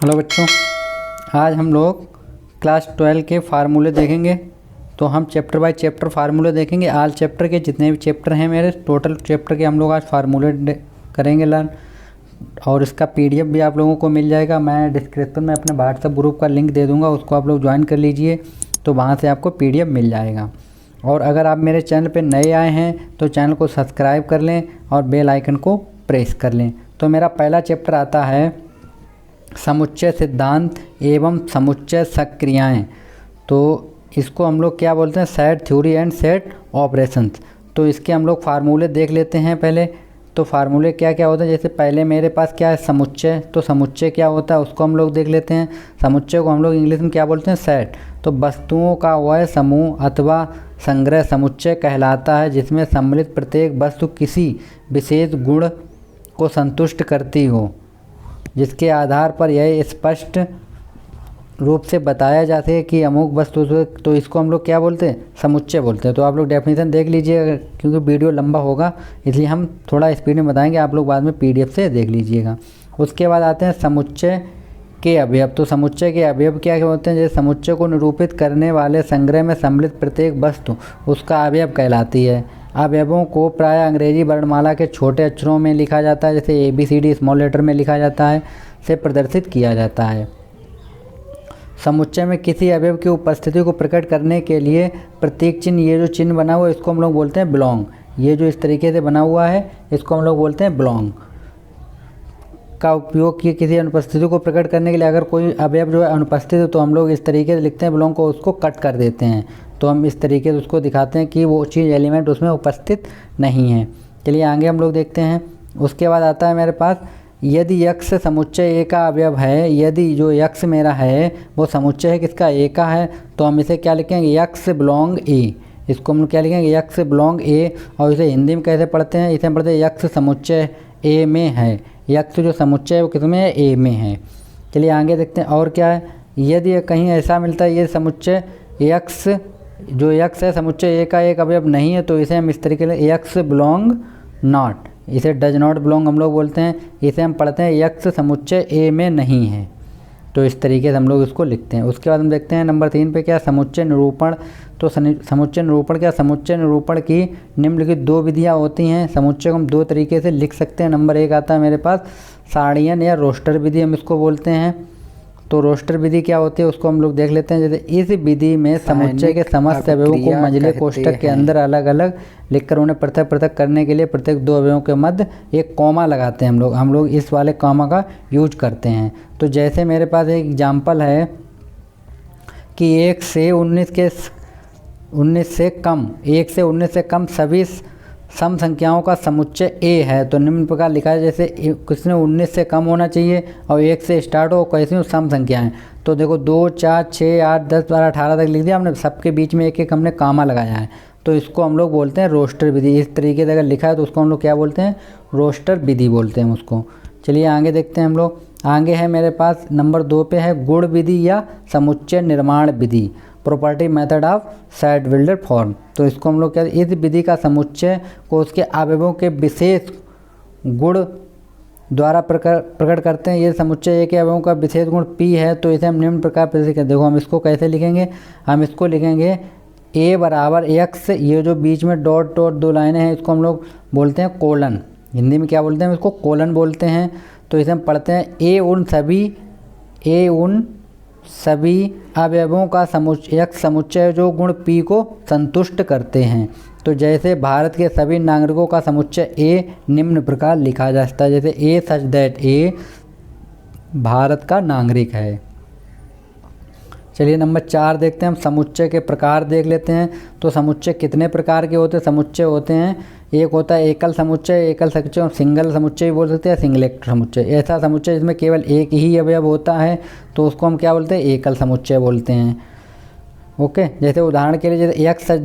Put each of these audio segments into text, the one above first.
Hello बच्चों, आज हम लोग क्लास 12 के फार्मूले देखेंगे। तो हम चैप्टर बाय चैप्टर फार्मूले देखेंगे। आल चैप्टर के जितने भी चैप्टर हैं मेरे टोटल चैप्टर के हम लोग आज फार्मूले करेंगे लर्न। और इसका पीडीएफ भी आप लोगों को मिल जाएगा। मैं डिस्क्रिप्शन में अपने व्हाट्सएप ग्रुप का लिंक दे दूँगा, उसको आप लोग ज्वाइन कर लीजिए, तो वहाँ से आपको पीडीएफ मिल जाएगा। और अगर आप मेरे चैनल पर नए आए हैं तो चैनल को सब्सक्राइब कर लें और बेल आइकन को प्रेस कर लें। तो मेरा पहला चैप्टर आता है समुच्चय सिद्धांत एवं समुच्चय सक्रियाएं। तो इसको हम लोग क्या बोलते हैं, set theory and set operations. तो इसके हम लोग फार्मूले देख लेते हैं पहले। तो फार्मूले क्या क्या होते हैं, जैसे पहले मेरे पास क्या है समुच्चय। तो समुच्चय क्या होता है उसको हम लोग देख लेते हैं। समुच्चय को हम लोग इंग्लिश में क्या बोलते हैं, सेट। तो वस्तुओं का वह समूह अथवा संग्रह समुच्चय कहलाता है जिसमें सम्मिलित प्रत्येक वस्तु किसी विशेष गुण को संतुष्ट करती हो, जिसके आधार पर यह स्पष्ट रूप से बताया जाता है कि अमुक वस्तु। तो इसको हम लोग क्या बोलते हैं, समुच्चय बोलते हैं। तो आप लोग डेफिनेशन देख लीजिएगा, क्योंकि वीडियो लंबा होगा इसलिए हम थोड़ा स्पीड में बताएंगे, आप लोग बाद में पीडीएफ से देख लीजिएगा। उसके बाद आते हैं समुच्चय के अवयव। तो समुच्चय के अवयव क्या क्या होते हैं, जैसे समुच्चय को निरूपित करने वाले संग्रह में सम्मिलित प्रत्येक वस्तु उसका अवयव कहलाती है। अवयवों को प्रायः अंग्रेजी वर्णमाला के छोटे अक्षरों में लिखा जाता है, जैसे ABCD स्मॉल लेटर में लिखा जाता है, से प्रदर्शित किया जाता है। समुच्चय में किसी अवयव की उपस्थिति को प्रकट करने के लिए प्रतीक चिन्ह, ये जो चिन्ह बना हुआ है इसको हम लोग बोलते हैं बिलोंग। ये जो इस तरीके से बना हुआ है इसको हम लोग बोलते हैं बिलोंग का उपयोग किए किसी अनुपस्थिति को प्रकट करने के लिए। अगर कोई अवयव जो है अनुपस्थित है तो हम लोग इस तरीके से लिखते हैं बिलोंग को, उसको कट कर देते हैं। तो हम इस तरीके से उसको दिखाते हैं कि वो चीज़ एलिमेंट उसमें उपस्थित नहीं है। चलिए आगे हम लोग देखते हैं। उसके बाद आता है मेरे पास यदि यक्ष समुच्चय ए का अवयव है। यदि जो यक्ष मेरा है वो समुच्चय है किसका, ए का है, तो हम इसे क्या लिखेंगे, यक्ष बिलोंग ए। इसको हम क्या लिखेंगे, यक्ष बिलोंग ए। और इसे हिंदी में कैसे पढ़ते हैं, इसे हम पढ़ते हैं यक्ष समुच्चय ए में है। यक्ष जो समुच्चय है वो किसमें है, ए में है। चलिए आगे देखते हैं और क्या है। यदि कहीं ऐसा मिलता है ये समुच्चय यक्ष, जो यक्ष है समुच्चय ए का एक अवयव नहीं है, तो इसे हम इस तरीके से यक्ष बिलोंग नॉट, इसे डज नॉट बिलोंग हम लोग बोलते हैं। इसे हम पढ़ते हैं यक्ष समुच्चय ए में नहीं है। तो इस तरीके से हम लोग इसको लिखते हैं। उसके बाद हम देखते हैं नंबर 3 पे क्या, समुच्चय निरूपण। तो समुच्चय निरूपण क्या, समुच्चय निरूपण की निम्नलिखित 2 विधियाँ होती हैं। समुच्चय को हम 2 तरीके से लिख सकते हैं। नंबर 1 आता है मेरे पास साड़ियन या रोस्टर विधि, हम इसको बोलते हैं। तो रोस्टर विधि क्या होती है उसको हम लोग देख लेते हैं। जैसे इस विधि में समुच्चय के समस्त अवयवों को मंझले कोष्ठक के अंदर अलग अलग लिखकर उन्हें पृथक पृथक करने के लिए प्रत्येक 2 अवयवों के मध्य एक कॉमा लगाते हैं हम लोग इस वाले कॉमा का यूज करते हैं। तो जैसे मेरे पास एक एग्जाम्पल है कि 1 से 19 से कम सभी सम संख्याओं का समुच्चय ए है। तो निम्न प्रकार लिखा है, जैसे किसने 19 से कम होना चाहिए और 1 से स्टार्ट हो, कैसी हो सम संख्याएं। तो देखो 2, 4, 6, 8, 10, 12, 18 तक लिख दिया हमने, सबके बीच में एक एक हमने कामा लगाया है। तो इसको हम लोग बोलते हैं रोस्टर विधि। इस तरीके से अगर लिखा है तो उसको हम लोग क्या बोलते हैं, रोस्टर विधि बोलते हैं उसको। चलिए आगे देखते हैं हम लोग। आगे है मेरे पास नंबर 2 पे है गुण विधि या समुच्चय निर्माण विधि, property method of set builder form. तो इसको हम लोग क्या, इस विधि का समुच्चय को उसके अवयवों के विशेष गुण द्वारा प्रकट करते हैं। ये समुच्चय एक अवयवों का विशेष गुण P है, तो इसे हम निम्न प्रकार प्रदर्शित करते हैं। देखो हम इसको कैसे लिखेंगे, हम इसको लिखेंगे A बराबर x, ये जो बीच में डॉट डॉट 2 लाइनें हैं इसको हम लोग बोलते हैं कोलन। हिंदी में क्या बोलते हैं, इसको कोलन बोलते हैं। तो इसे हम पढ़ते हैं A उन सभी अवयवों का समुच्चय जो गुण P को संतुष्ट करते हैं। तो जैसे भारत के सभी नागरिकों का समुच्चय A निम्न प्रकार लिखा जा सकता है, जैसे A such that A Bharat का नागरिक है। चलिए नंबर 4 देखते हैं हम, समुच्चय के प्रकार देख लेते हैं। तो समुच्चय कितने प्रकार के होते हैं, समुच्चय होते हैं, एक होता है एकल समुच्चय और सिंगल समुच्चय भी बोल सकते हैं, सिंगलेट समुच्चय। ऐसा समुच्चय जिसमें केवल एक ही अवयव होता है तो उसको हम क्या बोलते हैं, एकल समुच्चय बोलते हैं। ओके, जैसे उदाहरण के लिए जैसे x such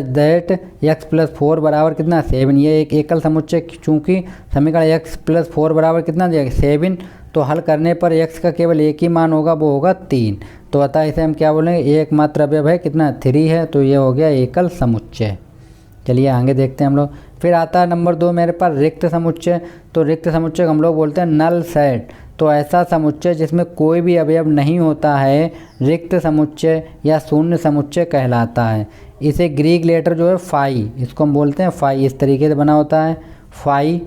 that x plus 4 बराबर कितना, 7। ये एक एकल समुच्चय, चूँकि समीकरण एक्स प्लस 4 बराबर कितना दिया, 7। तो हल करने पर x का केवल एक ही मान होगा, वो होगा 3। तो अतः इसे हम क्या बोलेंगे, एकमात्र अवयव है कितना, 3 है। तो ये हो गया एकल समुच्चय। चलिए आगे देखते हैं हम लोग। फिर आता है नंबर 2 मेरे पास रिक्त समुच्चय। तो रिक्त समुच्चय हम लोग बोलते हैं नल सेट। तो ऐसा समुच्चय जिसमें कोई भी अवयव नहीं होता है रिक्त समुच्चय या शून्य समुच्चय कहलाता है। इसे ग्रीक लेटर जो है फाई, इसको हम बोलते हैं फाई, इस तरीके से बना होता है। फाई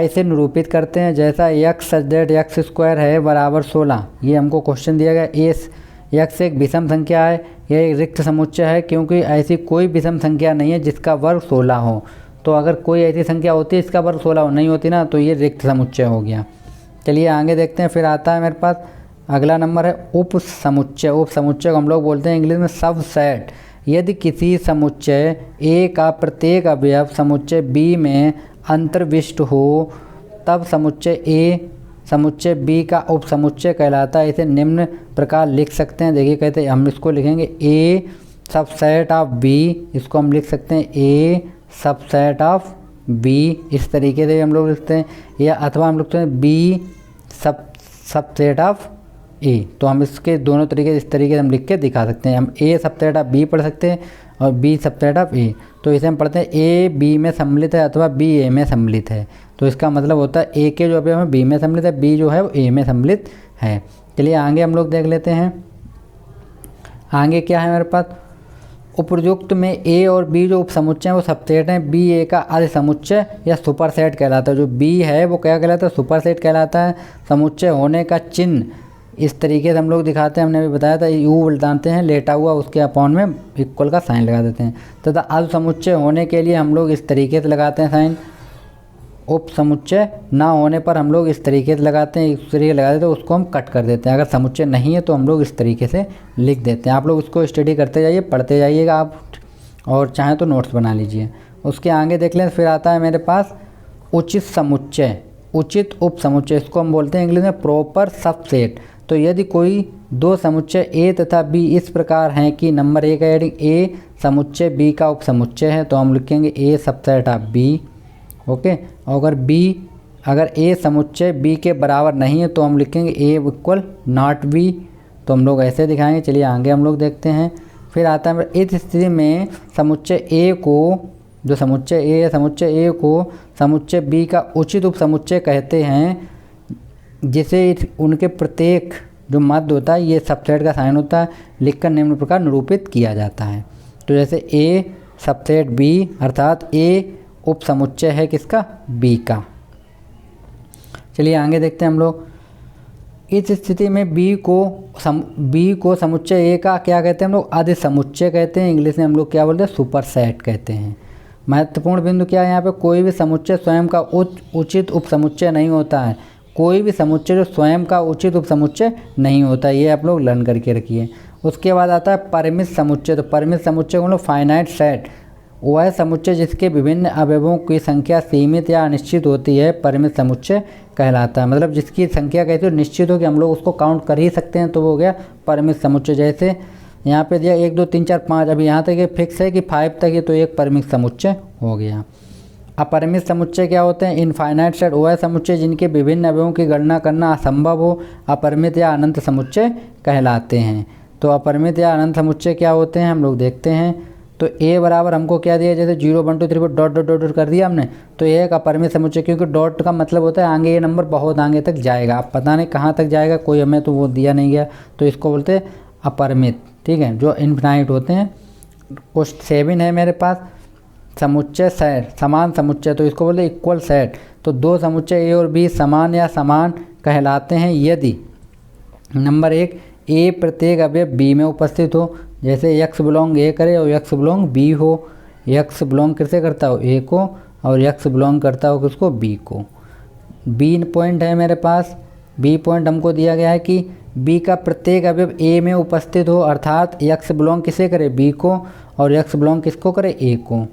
से निरूपित करते हैं, जैसा x such that x square है बराबर 16। ये हमको क्वेश्चन दिया गया। यक्स एक विषम संख्या है, यह एक रिक्त समुच्चय है क्योंकि ऐसी कोई विषम संख्या नहीं है जिसका वर्ग 16 हो। तो अगर कोई ऐसी संख्या होती है इसका वर्ग 16 हो, नहीं होती ना, तो ये रिक्त समुच्चय हो गया। चलिए आगे देखते हैं। फिर आता है मेरे पास अगला नंबर है उप समुच्चय। उप समुच्चय को हम लोग बोलते हैं इंग्लिश में सबसेट। यदि किसी समुच्चय ए का प्रत्येक अवयव समुच्चय बी में अंतर्विष्ट हो तब समुच्चय बी का उप समुच्चय कहलाता है। इसे निम्न प्रकार लिख सकते हैं। देखिए कहते हैं, हम इसको लिखेंगे ए सबसेट ऑफ बी, इसको हम लिख सकते हैं ए सबसेट ऑफ बी, इस तरीके से हम लोग लिखते हैं। या अथवा हम लिखते हैं बी सबसेट ऑफ ए। तो हम इसके दोनों तरीके इस तरीके से हम लिख के दिखा सकते हैं। हम ए सबसेट ऑफ बी पढ़ सकते हैं और बी सबसेट ऑफ ए। तो इसे हम पढ़ते हैं ए बी में सम्मिलित है अथवा बी ए में सम्मिलित है। तो इसका मतलब होता है ए के जो अवयव है बी में सम्मिलित है, बी जो है वो ए में सम्मिलित है। चलिए आगे हम लोग देख लेते हैं। आगे क्या है मेरे पास, उपयुक्त में ए और बी जो उपसमुच्चय हैं वो सबसेट हैं। बी ए का अधि समुच्चय या सुपर सेट कहलाता है। जो बी है वो क्या कहलाता है, सुपर सेट कहलाता है। समुच्चय होने का चिन्ह इस तरीके से हम लोग दिखाते हैं, हमने अभी बताया था, यू बताते हैं लेटा हुआ, उसके अपॉन में इक्वल का साइन लगा देते हैं। तथा अधि समुच्चय होने के लिए हम लोग इस तरीके से लगाते हैं साइन। उप समुच्चय ना होने पर हम लोग इस तरीके से लगाते हैं, इस तरीके लगा देते हैं, उसको हम कट कर देते हैं। अगर समुच्चय नहीं है तो हम लोग इस तरीके से लिख देते हैं। आप लोग इसको स्टडी करते जाइए, पढ़ते जाइएगा आप, और चाहें तो नोट्स बना लीजिए। उसके आगे देख लें। फिर आता है मेरे पास उचित समुच्चय, उचित उप समुच्चय, इसको हम बोलते हैं इंग्लिश में प्रॉपर सबसेट। तो यदि कोई दो समुच्चय ए तथा बी इस प्रकार हैं कि नंबर ए का हेडिंग ए समुच्चय बी का उप समुच्चय है, तो हम लिखेंगे ए सबसेट ऑफ बी। ओके, और अगर ए समुच्चय बी के बराबर नहीं है तो हम लिखेंगे ए इक्वल नॉट बी। तो हम लोग ऐसे दिखाएंगे। चलिए आगे हम लोग देखते हैं। फिर आता है इस स्थिति में समुच्चय ए को, जो समुच्चय ए है, समुच्चय ए को समुच्चय बी का उचित उप समुच्चय कहते हैं, जिसे उनके प्रत्येक जो मध्य होता है ये सबसेट का साइन होता है, लिखकर निम्न प्रकार निरूपित किया जाता है। तो जैसे ए सबसेट बी अर्थात ए उप समुच्चय है किसका, बी का। चलिए आगे देखते हैं हम लोग। इस स्थिति में बी को समुच्चय ए का क्या कहते हैं हम लोग, अधि समुच्चय कहते हैं। इंग्लिश में हम लोग क्या बोलते हैं, सुपर सेट कहते हैं। महत्वपूर्ण बिंदु क्या है यहाँ पे, कोई भी समुच्चय स्वयं का उचित उप समुच्चय नहीं होता है। कोई भी समुच्चय जो स्वयं का उचित उप समुच्चय नहीं होता, ये आप लोग लर्न करके रखिए। उसके बाद आता है परिमित समुच्चय। तो परिमित समुच्चय को हम लोग फाइनाइट सेट, वह समुच्चय जिसके विभिन्न अवयवों की संख्या सीमित या अनिश्चित होती है, परिमित समुच्चय कहलाता है। मतलब जिसकी संख्या कहते हो निश्चित हो कि हम लोग उसको काउंट कर ही सकते हैं, तो वो हो गया परिमित समुच्चय। जैसे यहाँ पे दिया 1 2 3 4 5, अभी यहाँ तक ये फिक्स है कि 5 तक है, तो एक परिमित समुच्चय हो गया। अपरिमित समुच्चय क्या होते हैं, इनफाइनाइट सेट, वह समुच्चय जिनके विभिन्न अवयवों की गणना करना असंभव हो, अपरिमित या अनंत समुच्चय कहलाते हैं। तो अपरिमित या अनंत समुच्चय क्या होते हैं हम लोग देखते हैं। तो ए बराबर हमको क्या दिया, जैसे 0 1 2 3 4 डॉट डॉट डॉट कर दिया हमने, तो ये एक अपरिमित समुच्चय, क्योंकि डॉट का मतलब होता है आगे ये नंबर बहुत आगे तक जाएगा, अब पता नहीं कहाँ तक जाएगा, कोई हमें तो वो दिया नहीं गया, तो इसको बोलते हैं अपरिमित। ठीक है, जो इनफिनाइट होते हैं। क्वेश्चन 7 है मेरे पास, समुच्चय सेट, समान समुच्चय, तो इसको बोलते इक्वल सेट। तो दो समुच्चय ए और बी समान या समान कहलाते हैं यदि नंबर 1 ए प्रत्येक अवयव बी में उपस्थित हो, जैसे यक्स बिलोंग ए करे और यक्स बिलोंग बी हो। यक्स बिलोंग किससे करता हो, ए को, और यक्स बिलोंग करता हो किसको, बी को। बी पॉइंट है मेरे पास, बी पॉइंट हमको दिया गया है कि बी का प्रत्येक अवयव ए में उपस्थित हो, अर्थात यक्स बिलोंग किसे करे, बी को, और यक्स बिलोंग किसको करे, ए को।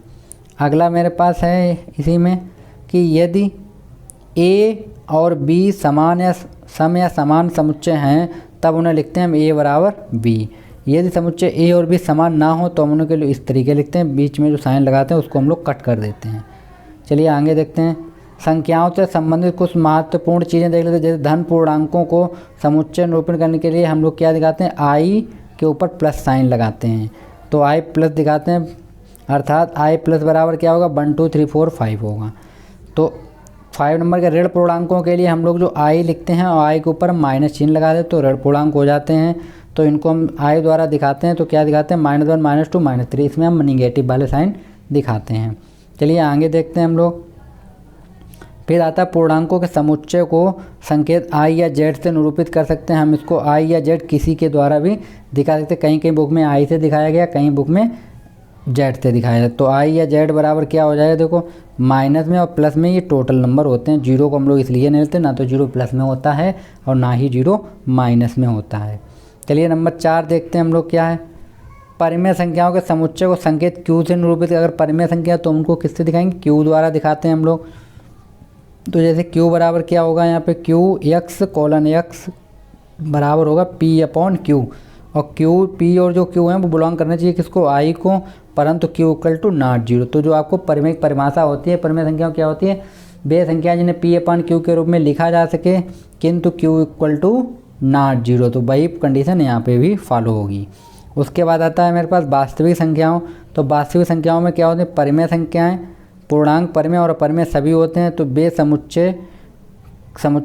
अगला मेरे पास है इसी में कि यदि ए और बी समान या समान समुच्चय हैं, तब उन्हें लिखते हैं हम ए बराबर बी। यदि समुच्चय ए और बी समान ना हो तो हम उनके लिए इस तरीके लिखते हैं, बीच में जो साइन लगाते हैं उसको हम लोग कट कर देते हैं। चलिए आगे देखते हैं। संख्याओं से संबंधित कुछ महत्वपूर्ण चीज़ें देख लेते हैं। जैसे धन पूर्णांकों को समुच्चय निरूपण करने के लिए हम लोग क्या दिखाते हैं, आई के ऊपर प्लस साइन लगाते हैं, तो आई प्लस दिखाते हैं, अर्थात आई प्लस बराबर क्या होगा, 1 2 3 4 5 होगा। तो 5 नंबर के ऋण पूर्णांकों के लिए हम लोग जो आई लिखते हैं और आई के ऊपर माइनस चिन्ह लगा देते तो ऋण पूर्णांक हो जाते हैं। तो इनको हम आई द्वारा दिखाते हैं तो क्या दिखाते हैं, -1 -2 -3, इसमें हम निगेटिव वाले साइन दिखाते हैं। चलिए आगे देखते हैं हम लोग। फिर आता है पूर्णांकों के समुच्चय को संकेत आई या जेड से निरूपित कर सकते हैं। हम इसको आई या जेड किसी के द्वारा भी दिखा सकते हैं। कहीं कहीं बुक में आई से दिखाया गया, कहीं बुक में जेड से दिखाया जाए। तो आई या जेड बराबर क्या हो जाएगा, देखो माइनस में और प्लस में ये टोटल नंबर होते हैं। जीरो को हम लोग इसलिए नहीं लेते, ना तो जीरो प्लस में होता है और ना ही जीरो माइनस में होता है। चलिए नंबर 4 देखते हैं हम लोग क्या है। परिमेय संख्याओं के समुच्चय को संकेत क्यू से निरूपित, अगर परिमेय संख्या तो उनको किससे दिखाएंगे, क्यू द्वारा दिखाते हैं हम लोग। तो जैसे क्यू बराबर क्या होगा यहाँ पे, क्यू एक्स कोलन एक्स बराबर होगा पी अपॉन क्यू। और क्यू पी और जो क्यू है वो बिलोंग करना चाहिए किसको, आई को, परंतु q equal to not zero. तो जो आपको परिमेय परिभाषा होती है, परिमेय संख्या क्या होती है, वे संख्या जिन्हें पी अपॉन क्यू के रूप में लिखा जा सके किंतु q equal to not zero. तो वही कंडीशन यहाँ पे भी फॉलो होगी। उसके बाद आता है मेरे पास वास्तविक संख्याओं। तो वास्तविक संख्याओं में क्या होते हैं, परिमेय संख्याएँ, पूर्णांक, परिमेय और अपरिमेय सभी होते हैं। तो वे समुच्चय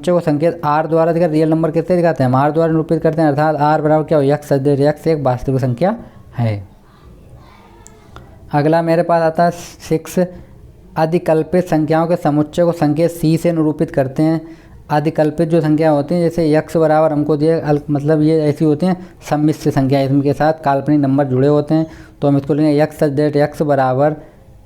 को संकेत आर द्वारा दिखा, रियल नंबर किससे दिखाते हैं, हम आर द्वारा निरूपित करते हैं। अर्थात आर बराबर क्या हो, एक्स एक्स एक वास्तविक संख्या है। अगला मेरे पास आता है 6, अधिकल्पित संख्याओं के समुच्चय को संकेत सी से निरूपित करते हैं। अधिकल्पित जो संख्या होती हैं, जैसे यक्स बराबर हमको दिए, मतलब ये ऐसी होती हैं सम्मिश्र संख्या, इनके साथ काल्पनिक नंबर जुड़े होते हैं। तो हम इसको लेंगे एक्स बराबर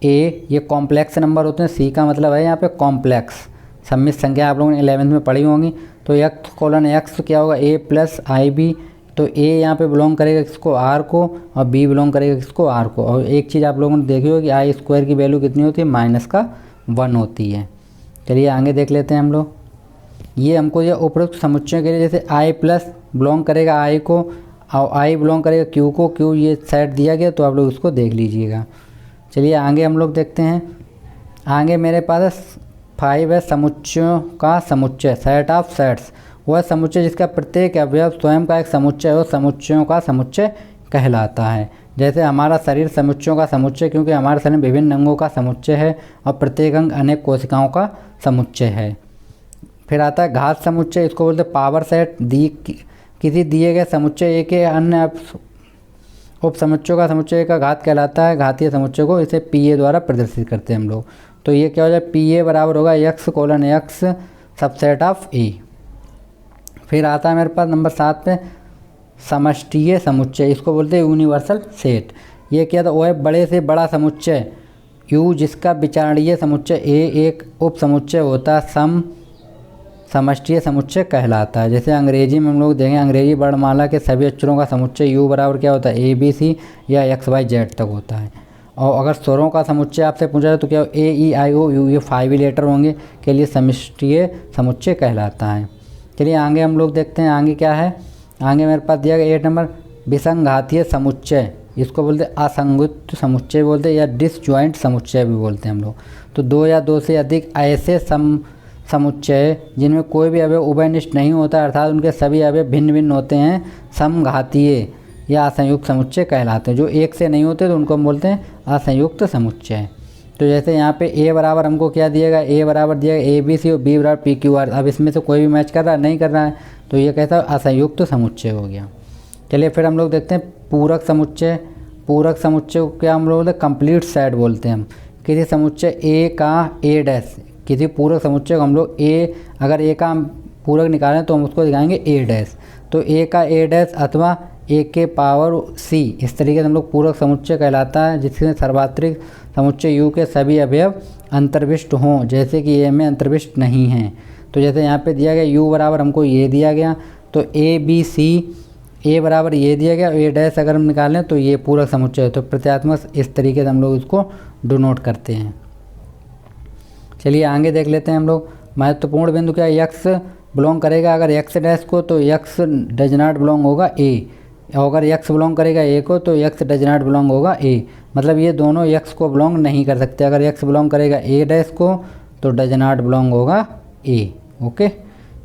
ए, ये कॉम्प्लेक्स नंबर होते हैं। सी का मतलब है यहाँ पे कॉम्प्लेक्स सम्मिश्र संख्या, आप लोगों ने 11वीं में पढ़ी होंगी। तो एक्स कोलन एक्स क्या होगा, ए प्लस आई बी। तो ए यहाँ पे बिलोंग करेगा किसको, आर को, और बी बिलोंग करेगा किसको, आर को। और एक चीज़ आप लोगों ने देखी होगी, आई स्क्वायर की वैल्यू कितनी होती है, -1 होती है। चलिए आगे देख लेते हैं हम लोग। ये हमको ये उपरोक्त समुच्चय के लिए, जैसे आई प्लस बिलोंग करेगा आई को और आई बिलोंग करेगा क्यू को, क्यू ये सेट दिया गया, तो आप लोग इसको देख लीजिएगा। चलिए आगे हम लोग देखते हैं। आगे मेरे पास 5 है समुच्चयों का समुच्चय, सेट ऑफ सेट्स। वह समुच्चय जिसका प्रत्येक अवयव स्वयं का एक समुच्चय हो, समुच्चयों का समुच्चय कहलाता है। जैसे हमारा शरीर समुच्चयों का समुच्चय, क्योंकि हमारे शरीर में विभिन्न अंगों का समुच्चय है और प्रत्येक अंग अनेक कोशिकाओं का समुच्चय है। फिर आता है घात समुच्चय, इसको बोलते हैं पावर सेट। किसी दिए गए समुच्चय एक अन्य उप समुच्चयों का समुच्चय का घात कहलाता है। घातीय समुच्चय को इसे पी ए द्वारा प्रदर्शित करते हैं हम लोग। तो ये क्या हो जाए, पी ए बराबर होगा x colon x subset of A. फिर आता है मेरे पास नंबर 7 पे समष्टीय समुच्चय, इसको बोलते हैं यूनिवर्सल सेट। ये क्या था, वो है बड़े से बड़ा समुच्चय यू जिसका विचारणीय समुच्चय ए एक उप समुच्चय होता है, समष्टीय समुच्चय कहलाता है। जैसे अंग्रेजी में हम लोग देखें, अंग्रेजी वर्णमाला के सभी अक्षरों का समुच्चय यू बराबर क्या होता है, ए बी सी या एक्स वाई जेड तक होता है। और अगर स्वरों का समुच्चय आपसे पूछा जाए तो क्या ए ई आई ओ यू, ये 5 लेटर होंगे के लिए समष्टीय समुच्चय कहलाता है। चलिए आगे हम लोग देखते हैं, आगे क्या है। आगे मेरे पास दिया गया 8 नंबर विसंघातीय समुच्चय, इसको बोलते हैं असंगत समुच्चय बोलते हैं या डिसजॉइंट समुच्चय भी बोलते हैं हम लोग। तो 2 या 2 से अधिक ऐसे समुच्चय जिनमें कोई भी अवयव उभयनिष्ठ नहीं होता, अर्थात उनके सभी अवयव भिन्न भिन्न होते हैं, समघातीय या असंयुक्त समुच्चय कहलाते हैं। जो एक से नहीं होते तो उनको हम बोलते हैं असंयुक्त समुच्चय। तो जैसे यहाँ पे ए बराबर हमको क्या दिएगा, ए बराबर दिएगा ए बी सी और बी बराबर पी क्यू आर। अब इसमें से कोई भी मैच कर रहा है, नहीं कर रहा है, तो ये कहता है असंयुक्त समुच्चय हो गया। चलिए फिर हम लोग देखते हैं पूरक समुच्चय। पूरक समुच्चय को क्या हम लोग बोलते हैं, कंप्लीट सेट बोलते हैं हम। किसी समुच्चय ए का ए डैश, किसी पूरक समुच्चय को हम लोग ए, अगर ए का हम पूरक निकालें तो हम उसको दिखाएंगे ए डैश। तो ए का ए डैश अथवा ए के पावर सी, इस तरीके से हम लोग पूरक समुच्चय कहलाता है, जिसमें सर्वात्रिक समुच्चय यू के सभी अवयव अंतर्विष्ट हों, जैसे कि ए में अंतर्विष्ट नहीं हैं। तो जैसे यहाँ पे दिया गया यू बराबर हमको ये दिया गया, तो ए बी सी, ए बराबर ये दिया गया, ए डैश अगर हम निकालें तो ये पूरक समुच्चय है। तो प्रत्यात्मक इस तरीके से हम लोग इसको डिनोट करते हैं। चलिए आगे देख लेते हैं हम लोग। महत्वपूर्ण बिंदु क्या है, यक्स बिलोंग करेगा अगर एक्स डैश को तो यक्स डज नॉट बिलोंग होगा ए, और अगर यक्स बिलोंग करेगा ए को तो यक्स डज नॉट बिलोंग होगा ए। मतलब ये दोनों यक्स को बिलोंग नहीं कर सकते। अगर यक्स बिलोंग करेगा ए डैश को तो डज नॉट बिलोंग होगा ए। ओके,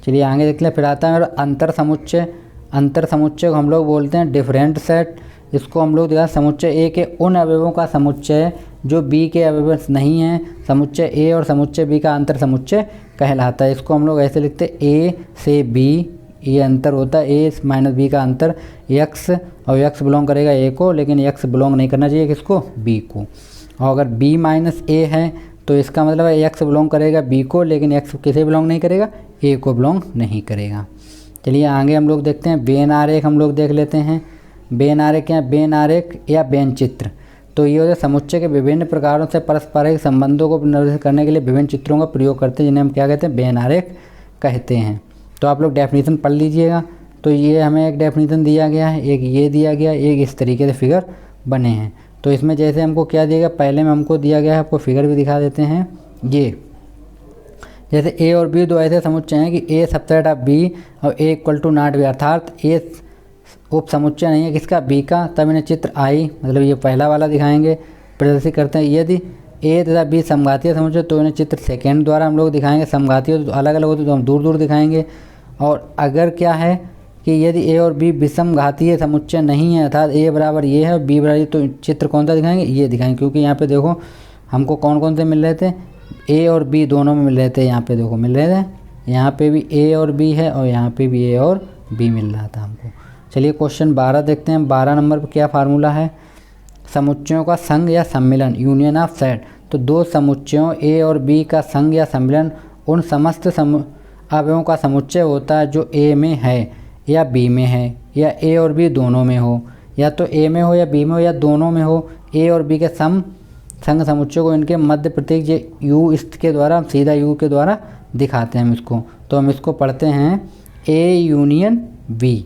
चलिए आगे देख लें। फिर आता है मेरा अंतर समुच्चय। अंतर समुच्चय को हम लोग बोलते हैं डिफरेंट सेट। इसको हम लोग दिखा समुच्चय ए के उन अवयवों का समुच्चय जो बी के अवयव नहीं हैं, समुच्चय ए और समुच्चय बी का अंतर समुच्चय कहलाता है। इसको हम लोग ऐसे लिखते हैं ए से बी, ये अंतर होता है ए माइनस बी का अंतर एक्स, और एक्स बिलोंग करेगा ए को, लेकिन एक्स बिलोंग नहीं करना चाहिए किसको, बी को। और अगर बी माइनस ए है तो इसका मतलब है एक्स बिलोंग करेगा बी को, लेकिन एक्स किसे बिलोंग नहीं करेगा, ए को बिलोंग नहीं करेगा। चलिए आगे हम लोग देखते हैं बेन आरेख हम लोग देख लेते हैं। बेन आरेख क्या है, बेन आरेख या बेन चित्र, तो ये होता है समुच्चय के विभिन्न प्रकारों से पारस्परिक संबंधों को निर्धारित करने के लिए विभिन्न चित्रों का प्रयोग करते हैं, जिन्हें हम क्या कहते हैं, बेन आरेख कहते हैं। तो आप लोग डेफिनेशन पढ़ लीजिएगा। तो ये हमें एक डेफिनेशन दिया गया है, एक ये दिया गया, एक इस तरीके से फिगर बने हैं। तो इसमें जैसे हमको क्या दिया गया, पहले में हमको दिया गया है, आपको फिगर भी दिखा देते हैं। ये जैसे ए और बी दो ऐसे समुच्चय हैं कि ए सबसेट ऑफ बी और ए इक्वल टू नॉट बी, अर्थात ए उप समुच्चय नहीं है किसका, बी का, तब इन्हें चित्र आई, मतलब ये पहला वाला दिखाएंगे, प्रदर्शित करते हैं। यदि ए तथा बी समघातीय समुच्चय तो इन्हें चित्र सेकेंड द्वारा हम लोग दिखाएंगे। समघातीय तो अलग अलग होते तो हम दूर दूर दिखाएंगे। और अगर क्या है कि यदि ए और बी विषमघातीय समुच्चय नहीं है, अर्थात ए बराबर ये है और बी बराबर ये, तो चित्र कौन सा दिखाएंगे, ये दिखाएंगे। क्योंकि यहाँ पे देखो हमको कौन कौन से मिल रहे थे, ए और बी दोनों में मिल रहे थे। यहाँ पे देखो मिल रहे थे, यहाँ पे भी ए और बी है और यहाँ पे भी ए और बी मिल रहा था हमको। चलिए क्वेश्चन 12 देखते हैं। 12 नंबर पर क्या फार्मूला है, समुच्चयों का संघ या सम्मिलन, यूनियन ऑफ सेट। तो दो समुच्चयों ए और बी का संघ या सम्मिलन उन समस्त अवयवों का समुच्चय होता है जो ए में है या बी में है, या ए और बी दोनों में हो, या तो ए में हो या बी में हो या दोनों में हो। ए और बी के संघ समुच्चय को इनके मध्य प्रतीक यू इसके द्वारा, सीधा यू के द्वारा दिखाते हैं हम इसको। तो हम इसको पढ़ते हैं ए यूनियन बी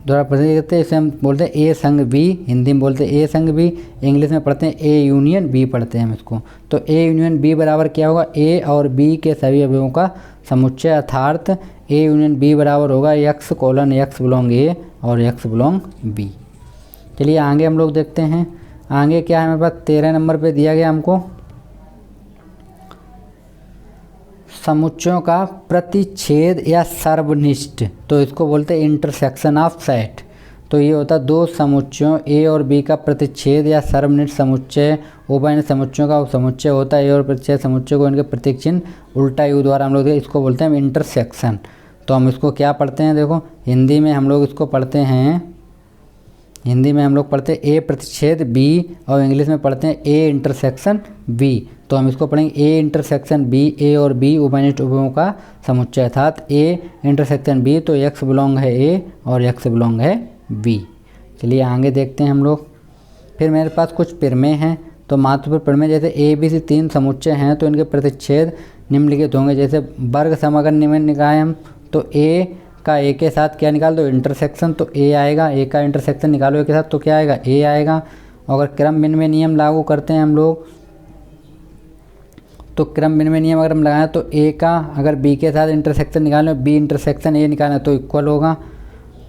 द्वारा प्रतीक करते हैं। इसे हम बोलते हैं ए संघ बी, हिंदी में बोलते हैं ए संघ बी, इंग्लिश में पढ़ते हैं ए यूनियन बी पढ़ते हैं हम इसको। तो ए यूनियन बी बराबर क्या होगा, ए और बी के सभी अवयवों का समुच्चय, अर्थात ए यूनियन बी बराबर होगा एक्स कोलन एक्स बिलोंग ए और एक्स बिलोंग बी। चलिए आगे हम लोग देखते हैं। आगे क्या है हमारे पास, 13 नंबर पे दिया गया हमको समुच्चयों का प्रतिच्छेद या सर्वनिष्ठ, तो इसको बोलते हैं इंटरसेक्शन ऑफ सेट। तो ये होता है दो समुच्चयों ए और बी का प्रतिच्छेद या सर्वनिष्ठ समुच्चय, उभयनिष्ठ समुच्चयों का उपसमुच्चय होता है। ए और प्रतिच्छेद समुच्चय को इनके प्रतीक चिन्ह उल्टा यू द्वारा हम लोग इसको बोलते हैं इंटरसेक्शन। तो हम इसको क्या पढ़ते हैं, देखो हिंदी में हम लोग इसको पढ़ते हैं, हिंदी में हम लोग पढ़ते हैं ए प्रतिच्छेद बी, और इंग्लिश में पढ़ते हैं ए इंटरसेक्शन बी। तो हम इसको पढ़ेंगे ए इंटरसेक्शन बी, ए और बी उभयनिष्ठ उभयों का समुच्चय, अर्थात ए इंटरसेक्शन बी, तो एक्स बिलोंग है ए और एक्स बिलोंग है बी। चलिए आगे देखते हैं हम लोग। फिर मेरे पास कुछ प्रमेय हैं। तो महत्वपूर्ण प्रमेय जैसे ए बी सी 3 समुच्चय हैं तो इनके प्रतिच्छेद निम्नलिखित होंगे। जैसे वर्ग समग्र निम्न निकाय हम, तो ए का ए के साथ क्या निकाल दो, इंटरसेक्शन, तो ए आएगा। ए का इंटरसेक्शन निकालो ए के साथ तो क्या आएगा, ए आएगा। अगर क्रम विनिमय नियम लागू करते हैं हम लोग, तो क्रम विनिमय नियम अगर हम लगाएं तो ए का अगर बी के साथ इंटरसेक्शन निकालें, बी इंटरसेक्शन ए निकालें तो इक्वल होगा।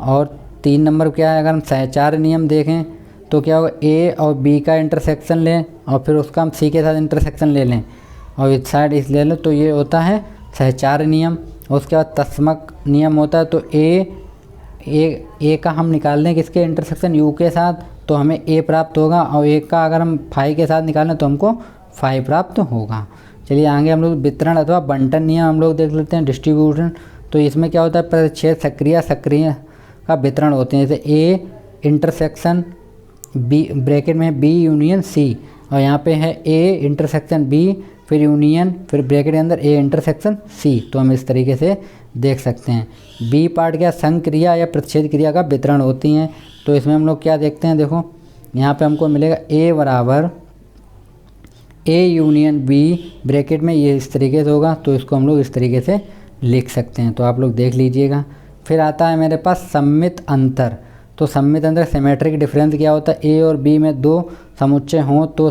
और 3 नंबर क्या है, अगर हम सहचार्य नियम देखें तो क्या होगा, ए और बी का इंटरसेक्शन लें और फिर उसका हम सी के साथ इंटरसेक्शन ले लें और इस साइड इस ले लें, तो ये होता है सहचार्य नियम। उसके बाद तस्मक नियम होता है। तो ए का हम निकाल लें किसके इंटरसेक्शन, यू के साथ, तो हमें ए प्राप्त होगा। और ए का अगर हम फाई के साथ निकालें तो हमको फाई प्राप्त होगा। चलिए आगे हम लोग वितरण अथवा बंटन नियम हम लोग देख लेते हैं, डिस्ट्रीब्यूशन। तो इसमें क्या होता है, प्रतिच्छेद सक्रिय का वितरण होते हैं। जैसे ए इंटरसेक्शन बी, ब्रैकेट में बी यूनियन सी, और यहाँ पे है ए इंटरसेक्शन बी फिर यूनियन फिर ब्रैकेट के अंदर ए इंटरसेक्शन सी। तो हम इस तरीके से देख सकते हैं। बी पार्ट क्या, संघ क्रिया या प्रतिच्छेद क्रिया का वितरण होती हैं। तो इसमें हम लोग क्या देखते हैं, देखो यहाँ पे हमको मिलेगा ए बराबर ए यूनियन बी, ब्रैकेट में ये इस तरीके से होगा, तो इसको हम लोग इस तरीके से लिख सकते हैं। तो आप लोग देख लीजिएगा। फिर आता है मेरे पास सम्मित अंतर। तो सम्मित अंतर सिमेट्रिक डिफरेंस क्या होता है, ए और बी में 2 समुच्चय हों तो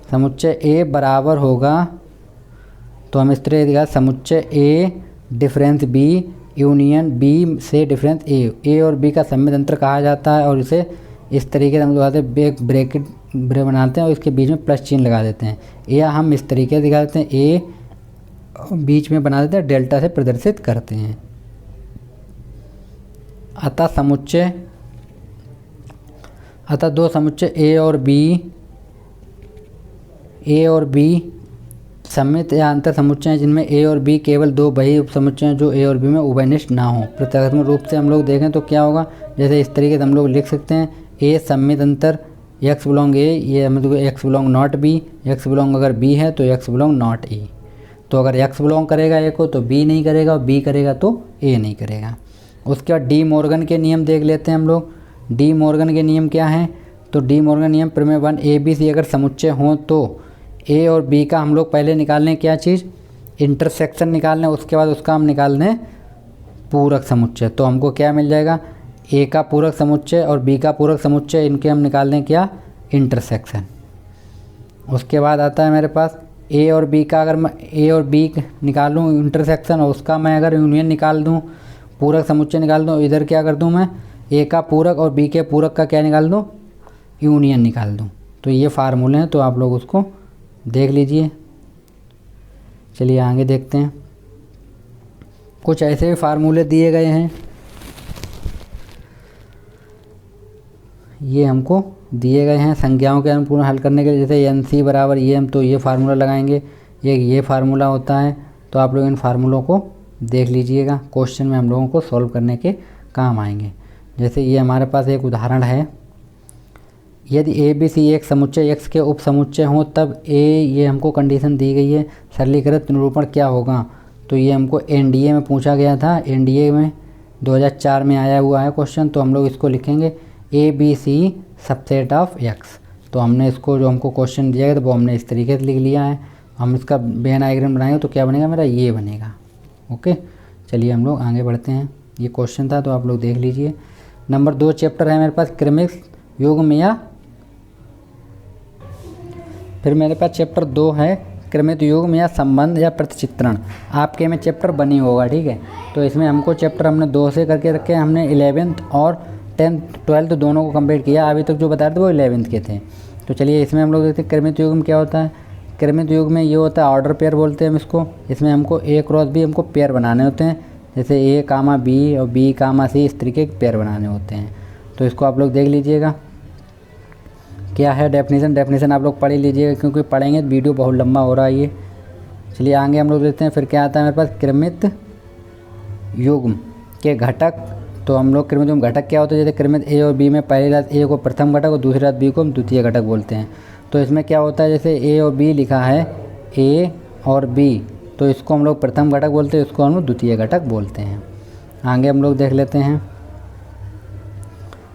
समुच्चय ए बराबर होगा, तो हम इस तरह दिखा समुच्चय ए डिफरेंस बी यूनियन बी से डिफरेंस ए और बी का सम्मित अंतर कहा जाता है। और इसे इस तरीके से हम लगाते हैं, ब्रैकेट बनाते हैं और इसके बीच में प्लस चिन्ह लगा देते हैं, या हम इस तरीके से दिखा देते हैं, ए बीच में बना देते हैं, डेल्टा से प्रदर्शित करते हैं। अतः 2 समुच्चय ए और बी सममित या अंतर समुच्चय हैं जिनमें ए और बी केवल दो वही उपसमुच्चय हैं जो ए और बी में उभयनिष्ठ ना हो। प्रतीकात्मक रूप से हम लोग देखें तो क्या होगा, जैसे इस तरीके से हम लोग लिख सकते हैं ए सममित अंतर एक्स बिलोंग ए, ये मतलब x belong not be, x belong अगर बी है तो एक्स बिलोंग नॉट ए। तो अगर एक्स बिलोंग करेगा ए को तो बी नहीं करेगा, और बी करेगा तो ए नहीं करेगा। उसके बाद डी मॉर्गन के नियम देख लेते हैं हम लोग। डी मॉर्गन के नियम क्या हैं, तो डी मॉर्गन नियम प्रमेय 1 ए बी सी अगर समुच्चय हों तो ए और बी का हम लोग पहले निकाल लें क्या चीज़, इंटरसेक्शन निकाल लें, उसके बाद उसका हम निकाल लें पूरक समुच्चय। तो हमको क्या मिल जाएगा, ए का पूरक समुच्चय और बी का पूरक समुच्चय, इनके हम निकाल लें क्या, इंटरसेक्शन। उसके बाद आता है मेरे पास ए और बी का, अगर मैं ए और बी निकालूँ इंटरसेक्शन और उसका मैं अगर यूनियन निकाल दूँ, पूरक समुच्चय निकाल दूँ, इधर क्या कर दूँ मैं, ए का पूरक और बी के पूरक का क्या निकाल दूँ, यूनियन निकाल दूँ। तो ये फार्मूले हैं, तो आप लोग उसको देख लीजिए। चलिए आगे देखते हैं। कुछ ऐसे भी फार्मूले दिए गए हैं, ये हमको दिए गए हैं संख्याओं के अनुपूर्ण हल करने के लिए। जैसे एन सी बराबर ये, हम तो ये फार्मूला लगाएंगे, ये फार्मूला होता है। तो आप लोग इन फार्मूलों को देख लीजिएगा, क्वेश्चन में हम लोगों को सॉल्व करने के काम आएंगे। जैसे ये हमारे पास एक उदाहरण है, यदि ए बी सी एक समुच्चय एक्स के उप समुच्चय हों तब ए, ये हमको कंडीशन दी गई है, सरलीकृत निरूपण क्या होगा। तो ये हमको एनडीए में पूछा गया था, एनडीए में 2004 में आया हुआ है क्वेश्चन। तो हम लोग इसको लिखेंगे A B C subset of X. तो हमने इसको, जो हमको क्वेश्चन दिया गया था वो हमने इस तरीके से लिख लिया है। हम इसका वेन डायग्राम बनाएंगे तो क्या बनेगा मेरा, ये बनेगा। ओके, चलिए हम लोग आगे बढ़ते हैं। ये क्वेश्चन था तो आप लोग देख लीजिए। नंबर 2 चैप्टर है मेरे पास क्रमिक युग्म या, फिर मेरे पास चैप्टर 2 है क्रमिक युग्म या संबंध या प्रतिचित्रण। आपके में चैप्टर बनी होगा, ठीक है। तो इसमें हमको चैप्टर हमने 2 से करके रखे, हमने 11th और 10th 12th दोनों को कंप्लीट किया। अभी तक जो बता रहे थे वो 11th के थे। तो चलिए इसमें हम लोग देखते हैं क्रमिक युग्म क्या होता है। क्रमिक युग्म में ये होता है ऑर्डर पेयर बोलते हैं हम इसको। इसमें हमको ए क्रॉस बी हमको पेयर बनाने होते हैं, जैसे ए कामा बी और बी कामा सी, इस तरीके के पेयर बनाने होते हैं। तो इसको आप लोग देख लीजिएगा क्या है डेफिनेशन आप लोग पढ़ ही लीजिएगा, क्योंकि पढ़ेंगे तो वीडियो बहुत लंबा हो रहा है ये। चलिए आगे हम लोग देखते हैं फिर क्या आता है मेरे पास क्रमिक युग्म के घटक। तो हम लोग क्रमिक युग्म घटक क्या होता है, जैसे क्रमिक ए और बी में पहली रात ए को प्रथम घटक और दूसरी रात बी को हम द्वितीय घटक बोलते हैं। तो इसमें क्या होता है, जैसे ए और बी लिखा है, ए और बी, तो इसको हम लोग प्रथम घटक बोलते हैं, इसको हम लोग द्वितीय घटक बोलते हैं। आगे हम लोग देख लेते हैं,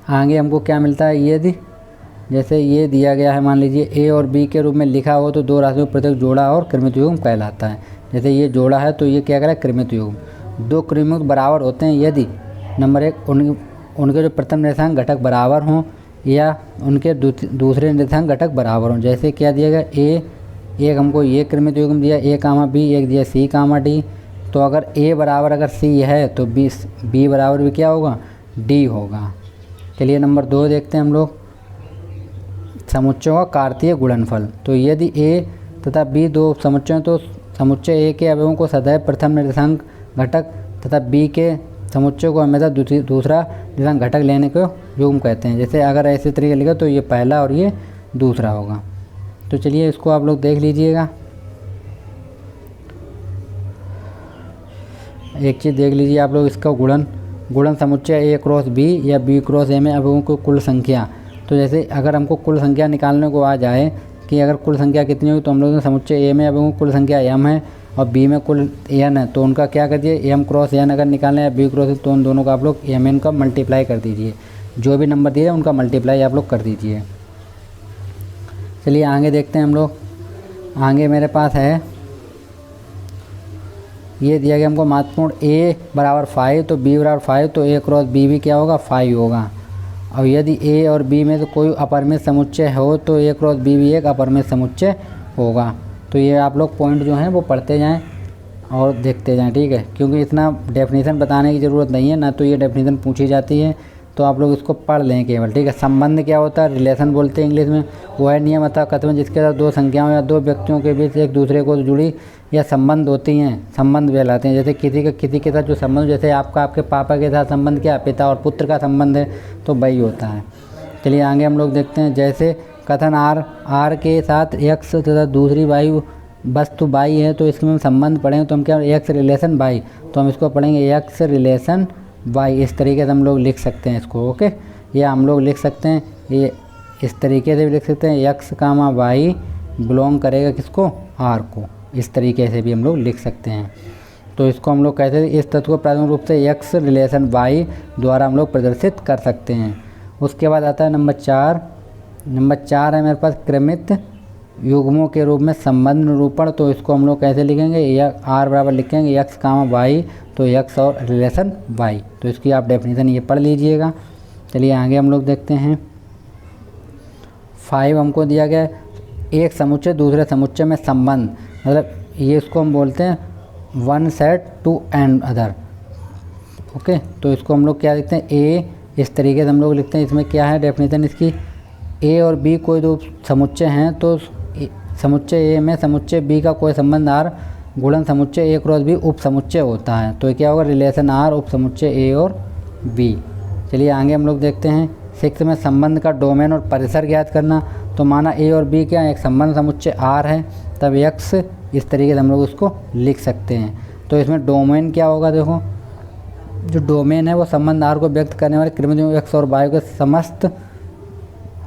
आगे हमको क्या मिलता है। यदि जैसे ये दिया गया है, मान लीजिए ए और बी के रूप में लिखा हो तो दो राशियों प्रत्येक जोड़ा और क्रमिक युग्म कहलाता है। जैसे ये जोड़ा है तो ये क्या करें, क्रमिक युग्म। दो क्रमिक बराबर होते हैं यदि नंबर 1 उनके जो प्रथम निर्देशांक घटक बराबर हों या उनके दूसरे निर्देशांक घटक बराबर हों। जैसे क्या दिया गया, एक हमको ये क्रमिक युग्म दिया ए कामा बी, एक दिया सी कामा डी। तो अगर ए बराबर अगर सी है तो बी बराबर भी क्या होगा, डी होगा। चलिए नंबर 2 देखते हैं हम लोग, समुच्चयों का कार्तीय गुणनफल। तो यदि ए तथा बी दो समुच्चय, तो समुच्चय ए के अवयवों को सदैव प्रथम निर्देशांक घटक तथा बी के समुच्चय को हमेशा दूसरा निर्देशांक घटक लेने को युग्म कहते हैं। जैसे अगर ऐसे तरीके लिखा तो ये पहला और ये दूसरा होगा। तो चलिए इसको आप लोग देख लीजिएगा। एक चीज़ देख लीजिए आप लोग, इसका गुणन समुच्चय ए क्रॉस बी या बी क्रॉस ए में अवयवों को कुल संख्या। तो जैसे अगर हमको कुल संख्या निकालने को आ जाए कि अगर कुल संख्या कितनी हुई, तो हम लोग समुच्चय ए में अवयवों कुल संख्या m है और बी में कुल n है, तो उनका क्या कर दिए, m क्रॉस n अगर निकालना है बी क्रॉस, तो उन दोनों का आप लोग mn का मल्टीप्लाई कर दीजिए। जो भी नंबर दिए उनका मल्टीप्लाई आप लोग कर दीजिए। चलिए आगे देखते हैं हम लोग। आगे मेरे पास है, ये दिया गया हमको महत्वपूर्ण, a बराबर 5 तो b बराबर 5, तो a क्रॉस b भी क्या होगा, 5 होगा। और यदि a और b में तो कोई अपरिमित समुच्चय हो तो a क्रॉस b भी एक अपरिमित समुच्चय होगा। तो ये आप लोग पॉइंट जो हैं वो पढ़ते जाएं और देखते जाएं, ठीक है, क्योंकि इतना डेफिनेशन बताने की ज़रूरत नहीं है, ना तो ये डेफिनेशन पूछी जाती है, तो आप लोग इसको पढ़ लें केवल, ठीक है। संबंध क्या होता है, रिलेशन बोलते हैं इंग्लिश में। वो है नियम अथवा कथन जिसके साथ दो संख्याओं या दो व्यक्तियों के बीच एक दूसरे को जुड़ी या संबंध होती हैं, संबंध कहलाते हैं। जैसे किसी के साथ जो संबंध, जैसे आपका आपके पापा के साथ संबंध क्या, पिता और पुत्र का संबंध है, तो वही होता है। चलिए आगे हम लोग देखते हैं, जैसे कथन आर के साथ एक्स तथा दूसरी वायु वस्तु बाई है तो इसमें हम संबंध पढ़ेंगे तो हम क्या एक्स रिलेशन बाई, तो हम इसको पढ़ेंगे एक्स रिलेशन बाई। इस तरीके से हम लोग लिख सकते हैं इसको। ओके, या हम लोग लिख सकते हैं ये इस तरीके से भी लिख सकते हैं, एक्स कामा वाई बिलोंग करेगा किसको, आर को। इस तरीके से भी हम लोग लिख सकते हैं। तो इसको हम लोग कहते हैं, इस तत्व को प्राथमिक रूप से एक्स रिलेशन वाई द्वारा हम लोग प्रदर्शित कर सकते हैं। उसके बाद आता है नंबर 4। नंबर 4 है मेरे पास क्रमित युग्मों के रूप में संबंध निरूपण। तो इसको हम लोग कैसे लिखेंगे, या आर बराबर लिखेंगे एक्स कामा वाई, तो एक्स और रिलेशन वाई। तो इसकी आप डेफिनेशन ये पढ़ लीजिएगा। चलिए आगे हम लोग देखते हैं। 5 हमको दिया गया है, एक समुच्चय दूसरे समुच्चय में संबंध, मतलब ये इसको हम बोलते हैं one set to and other. Okay, तो इसको हम लोग क्या लिखते हैं, ए इस तरीके से हम लोग लिखते हैं। इसमें क्या है डेफिनेशन इसकी, ए और बी कोई दो समुच्चय हैं तो समुच्चय ए में समुच्चय बी का कोई संबंध आर गुणन समुच्चय ए क्रॉस बी उप समुच्चय होता है। तो क्या होगा, रिलेशन आर उप समुच्चय ए और बी। चलिए आगे हम लोग देखते हैं। 6 में संबंध का डोमेन और परिसर ज्ञात करना। तो माना ए और बी क्या एक संबंध समुच्चय आर है, तब एक्स इस तरीके से हम लोग उसको लिख सकते हैं। तो इसमें डोमेन क्या होगा, देखो जो डोमेन है वो संबंध आर को व्यक्त करने वाले क्रमिक एक्स और वाई के समस्त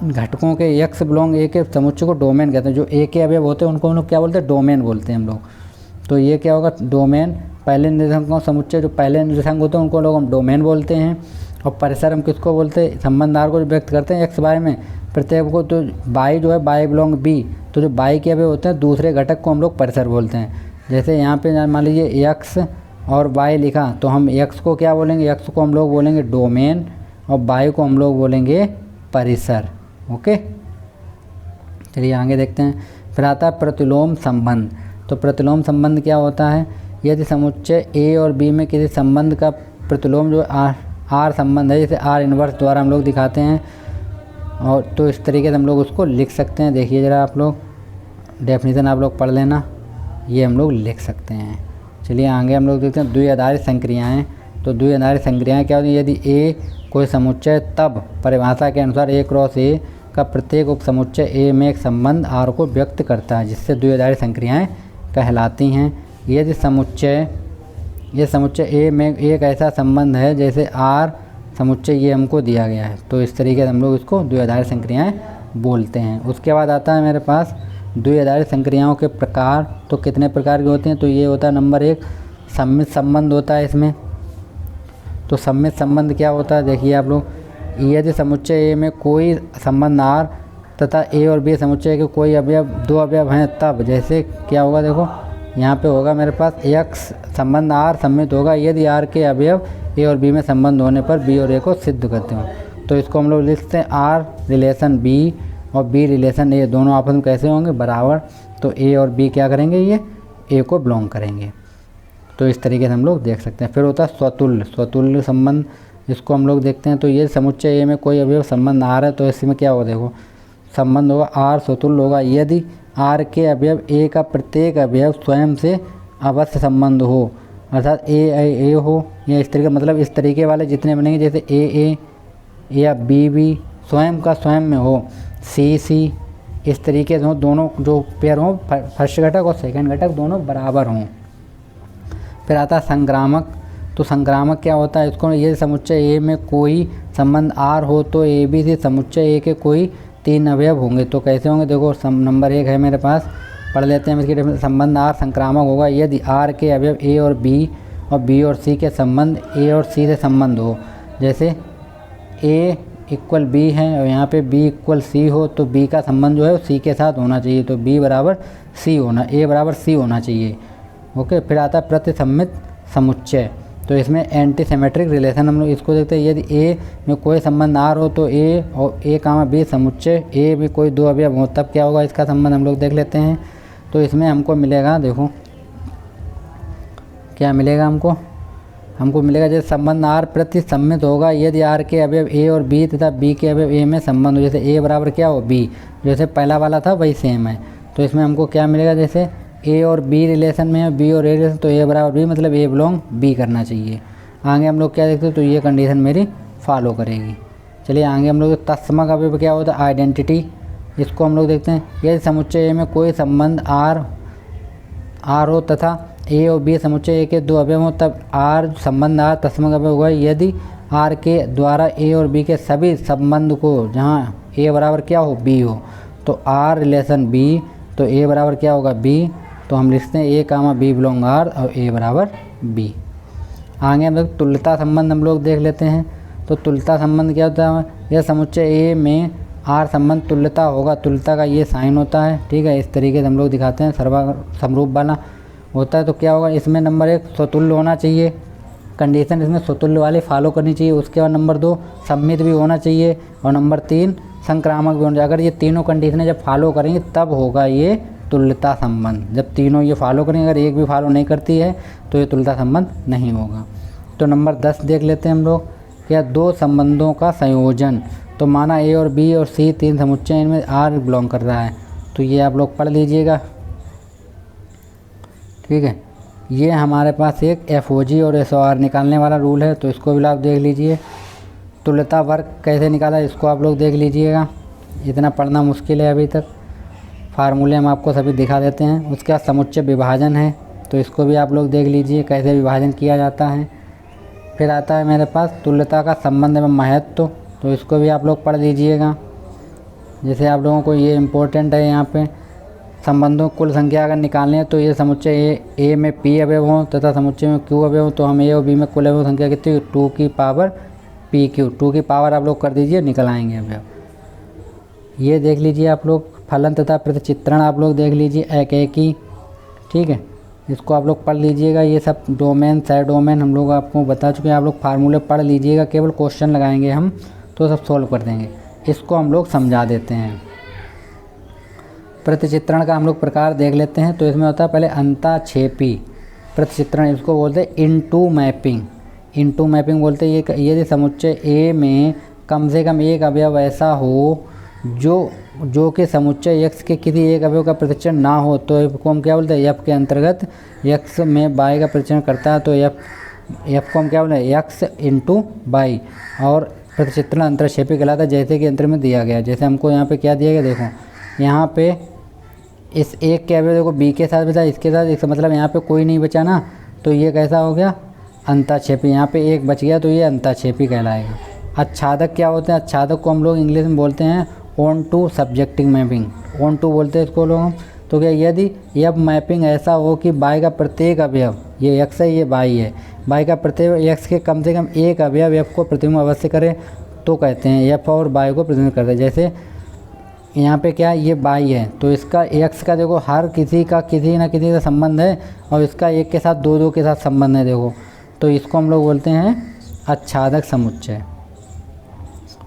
घटकों के एक्स बिलोंग ए के समुच्चय को डोमेन कहते हैं। जो ए के अवयव होते हैं उनको हम लोग क्या बोलते हैं, डोमेन बोलते हैं हम लोग। तो ये क्या होगा, डोमेन पहले निर्देशांकों समुच्चय, जो पहले निर्देशांक होते हैं उनको लोग हम डोमेन बोलते हैं। और परिसर हम किसको बोलते हैं, संबंध आर को जो व्यक्त करते हैं एक्स वाई में प्रत्येक को। तो बाई जो है बाई बिलोंग बी, तो जो बाई के अवयव होते हैं दूसरे घटक को हम लोग परिसर बोलते हैं। जैसे यहाँ पे मान लीजिए एक्स और वाई लिखा, तो हम एक्स को क्या बोलेंगे, एक्स को हम लोग बोलेंगे डोमेन और वाई को हम लोग बोलेंगे परिसर। ओके, चलिए आगे देखते हैं। फिर आता है प्रतिलोम संबंध। तो प्रतिलोम संबंध क्या होता है, यदि समुच्चय ए और बी में किसी संबंध का प्रतिलोम जो आर संबंध है, जैसे आर इन्वर्स द्वारा हम लोग दिखाते हैं, और तो इस तरीके से हम लोग उसको लिख सकते हैं। देखिए ज़रा आप लोग डेफिनेशन आप लोग पढ़ लेना, ये हम लोग लिख सकते हैं। चलिए आगे हम लोग देखते हैं द्विआधारित संक्रियाएँ। तो द्विआधारित संक्रियाएँ क्या होती हैं, यदि ए कोई समुच्चय तब परिभाषा के अनुसार ए क्रॉस ए का प्रत्येक उप समुच्चय ए में एक संबंध आर को व्यक्त करता है, जिससे द्विआधारित संक्रियाएँ कहलाती हैं। यदि ये समुच्चय ए में एक ऐसा संबंध है जैसे आर समुच्चय ये हमको दिया गया है, तो इस तरीके से हम लोग इसको द्विआधारित संक्रियाएँ बोलते हैं। उसके बाद आता है मेरे पास द्विआधारित संक्रियाओं के प्रकार। तो कितने प्रकार के होते हैं, तो ये होता है नंबर 1 सम्मित संबंध होता है इसमें। तो सम्मित संबंध क्या होता है, देखिए आप लोग, यदि समुच्चय ए में कोई संबंध आर तथा ए और बी समुच्चय के कोई अवयव दो अवयव हैं, तब जैसे क्या होगा, देखो यहाँ पे होगा मेरे पास एक्स संबंध आर सम्मित होगा यदि आर के अवयव ए और बी में संबंध होने पर बी और ए को सिद्ध करते हो। तो इसको हम लोग लिखते हैं आर रिलेशन बी और बी रिलेशन ए, दोनों आपस में कैसे होंगे, बराबर। तो ए और बी क्या करेंगे, ये ए को बिलोंग करेंगे। तो इस तरीके से हम लोग देख सकते हैं। फिर होता है स्वतुल्य संबंध, इसको हम लोग देखते हैं। तो ये समुच्चय ए में कोई अवयव संबंध आर है, तो इसमें क्या होगा, देखो संबंध होगा आर स्वतुल्य होगा यदि आर के अवयव ए का प्रत्येक अवयव स्वयं से अवश्य संबंध हो, अर्थात ए हो, या इस तरीके, मतलब इस तरीके वाले जितने बनेंगे, जैसे ए या बी स्वयं का स्वयं में हो, सी इस तरीके से हो, दोनों जो पेयर हों, फर्स्ट घटक और सेकंड घटक दोनों बराबर हों। फिर आता है संक्रामक। तो संक्रामक क्या होता है, इसको ये समुच्चय ए में कोई संबंध आर हो तो ए बी से समुच्चय ए के कोई 3 अवयव होंगे। तो कैसे होंगे, देखो नंबर 1 है मेरे पास, पढ़ लेते हैं इसकी डेफिनेशन। संबंध आर संक्रामक होगा यदि आर के अवयव ए और बी और सी के संबंध ए और सी से संबंध हो। जैसे ए इक्वल बी है और यहाँ पे बी इक्वल सी हो, तो बी का संबंध जो है वो सी के साथ होना चाहिए, तो बी बराबर सी होना, ए बराबर सी होना चाहिए। ओके, फिर आता है प्रतिसम्मित समुच्चय। तो इसमें एंटी सिमेट्रिक रिलेशन हम लोग इसको देखते हैं। यदि ए में कोई संबंध आर हो तो ए और ए कामा बी समुच्चय ए में कोई 2 अवयव हो, तब क्या होगा, इसका संबंध हम लोग देख लेते हैं। तो इसमें हमको मिलेगा, देखो क्या मिलेगा हमको मिलेगा जैसे संबंध आर प्रतिसम्मित होगा यदि आर के अवयव ए और बी तथा बी के अवयव ए में संबंध हो, जैसे ए बराबर क्या हो बी, जैसे पहला वाला था वही सेम है। तो इसमें हमको क्या मिलेगा, जैसे ए और बी रिलेशन में है, बी और ए रिलेशन, तो ए बराबर बी, मतलब ए बिलोंग बी करना चाहिए। आगे हम लोग क्या देखते हैं, तो ये कंडीशन मेरी फॉलो करेगी। चलिए आगे हम लोग तत्समक अवयव क्या होता है, आइडेंटिटी, इसको हम लोग देखते हैं। यदि समुच्चय ए में कोई संबंध आर आर हो तथा ए और बी समुच्चय ए के दो अवयव हों तब आर संबंध आर तत्सम अवयव होगा। यदि आर के द्वारा ए और बी के सभी संबंध को जहाँ ए बराबर क्या हो बी हो तो आर रिलेशन बी, तो ए बराबर क्या होगा बी, तो हम लिखते हैं ए कामा बी बिलोंग आर और ए बराबर बी। आगे हम लोग तुल्यता संबंध हम लोग देख लेते हैं। तो तुल्यता संबंध क्या होता है, यह समुच्चय ए में आर संबंध तुल्यता होगा, तुल्यता का ये साइन होता है, ठीक है। इस तरीके से हम लोग दिखाते हैं, समरूप वाला होता है। तो क्या होगा, इसमें नंबर 1 स्वतुल्य होना चाहिए, कंडीशन इसमें स्वतुल्य वाली फॉलो करनी चाहिए। उसके बाद नंबर 2 सम्मित भी होना चाहिए और नंबर 3 संक्रामक भी होना चाहिए। अगर ये तीनों कंडीशनें जब फॉलो करेंगे तब होगा ये तुल्यता संबंध। जब तीनों ये फॉलो करेंगे, अगर एक भी फॉलो नहीं करती है तो ये तुल्यता संबंध नहीं होगा। तो नंबर 10 देख लेते हैं हम लोग, क्या दो संबंधों का संयोजन। तो माना ए और बी और सी तीन समुच्चय, इनमें आर बिलोंग कर रहा है, तो ये आप लोग पढ़ लीजिएगा, ठीक है। ये हमारे पास एक एफओजी और एसओआर निकालने वाला रूल है, तो इसको भी आप देख लीजिए। तुल्यता वर्ग कैसे निकाला इसको आप लोग देख लीजिएगा, इतना पढ़ना मुश्किल है अभी तक। फार्मूले हम आपको सभी दिखा देते हैं। उसके बाद समुच्चय विभाजन है, तो इसको भी आप लोग देख लीजिए कैसे विभाजन किया जाता है। फिर आता है मेरे पास तुल्यता का संबंध में महत्व, तो इसको भी आप लोग पढ़ लीजिएगा। जैसे आप लोगों को ये इम्पोर्टेंट है, यहाँ पे संबंधों कुल संख्या अगर निकालनी है तो ये समुच्चय ए में पी अवयव हों तथा समुच्चय में क्यू अवयव हों, तो हम ए और बी में कुल अवयव संख्या कितनी 2 की पावर पी क्यू, 2 की पावर आप लोग कर दीजिए, निकल आएंगे अवयव। ये देख लीजिए आप लोग। फलन तथा प्रतिचित्रण आप लोग देख लीजिए, एक एक ही, ठीक है। इसको आप लोग पढ़ लीजिएगा। ये सब डोमेन साइड डोमेन हम लोग आपको बता चुके हैं, आप लोग फार्मूले पढ़ लीजिएगा। केवल क्वेश्चन लगाएंगे हम तो सब सॉल्व कर देंगे। इसको हम लोग समझा देते हैं। प्रतिचित्रण का हम लोग प्रकार देख लेते हैं। तो इसमें होता है पहले अंताक्षेपी प्रतिचित्रण, इसको बोलते हैं इनटू मैपिंग। इनटू मैपिंग बोलते हैं ये यदि समुच्चय ए में कम से कम एक अवयव ऐसा हो जो कि समुच्चय x के किसी एक अवयव का प्रतिचित्रण ना हो, तो इसको हम क्या बोलते हैं, f के अंतर्गत x में y का प्रतिचित्रण करता है, तो f को हम क्या बोलते हैं, x इंटू वाई। और प्रतिचित्रण अंतरक्षेपी कहलाता है, जैसे कि अंतर में दिया गया। जैसे हमको यहाँ पे क्या दिया गया, देखो यहाँ पे इस एक के अवयव देखो b के साथ बचा, इसके साथ, इसका मतलब यहाँ पे कोई नहीं बचा ना, तो ये कैसा हो गया अंताक्षेपी। यहाँ पे एक बच गया तो ये अंताक्षेपी कहलाएगा। आच्छादक क्या होते हैं, आच्छादक को हम लोग इंग्लिश में बोलते हैं onto subjective mapping, onto बोलते हैं इसको लोग हम। तो क्या यदि यह मैपिंग ऐसा हो कि y का प्रत्येक अवयव, ये x है ये y है, y का प्रत्येक x के कम से कम एक अवयव f को प्रतिबिंब अवश्य करे, तो कहते हैं f और y को प्रतिबिंब करते हैं। जैसे यहाँ पे क्या ये y है, तो इसका x का देखो हर किसी का किसी न किसी का संबंध है, और इसका एक के साथ दो के साथ संबंध है देखो, तो इसको हम लोग बोलते हैं आच्छादक समुच्चय।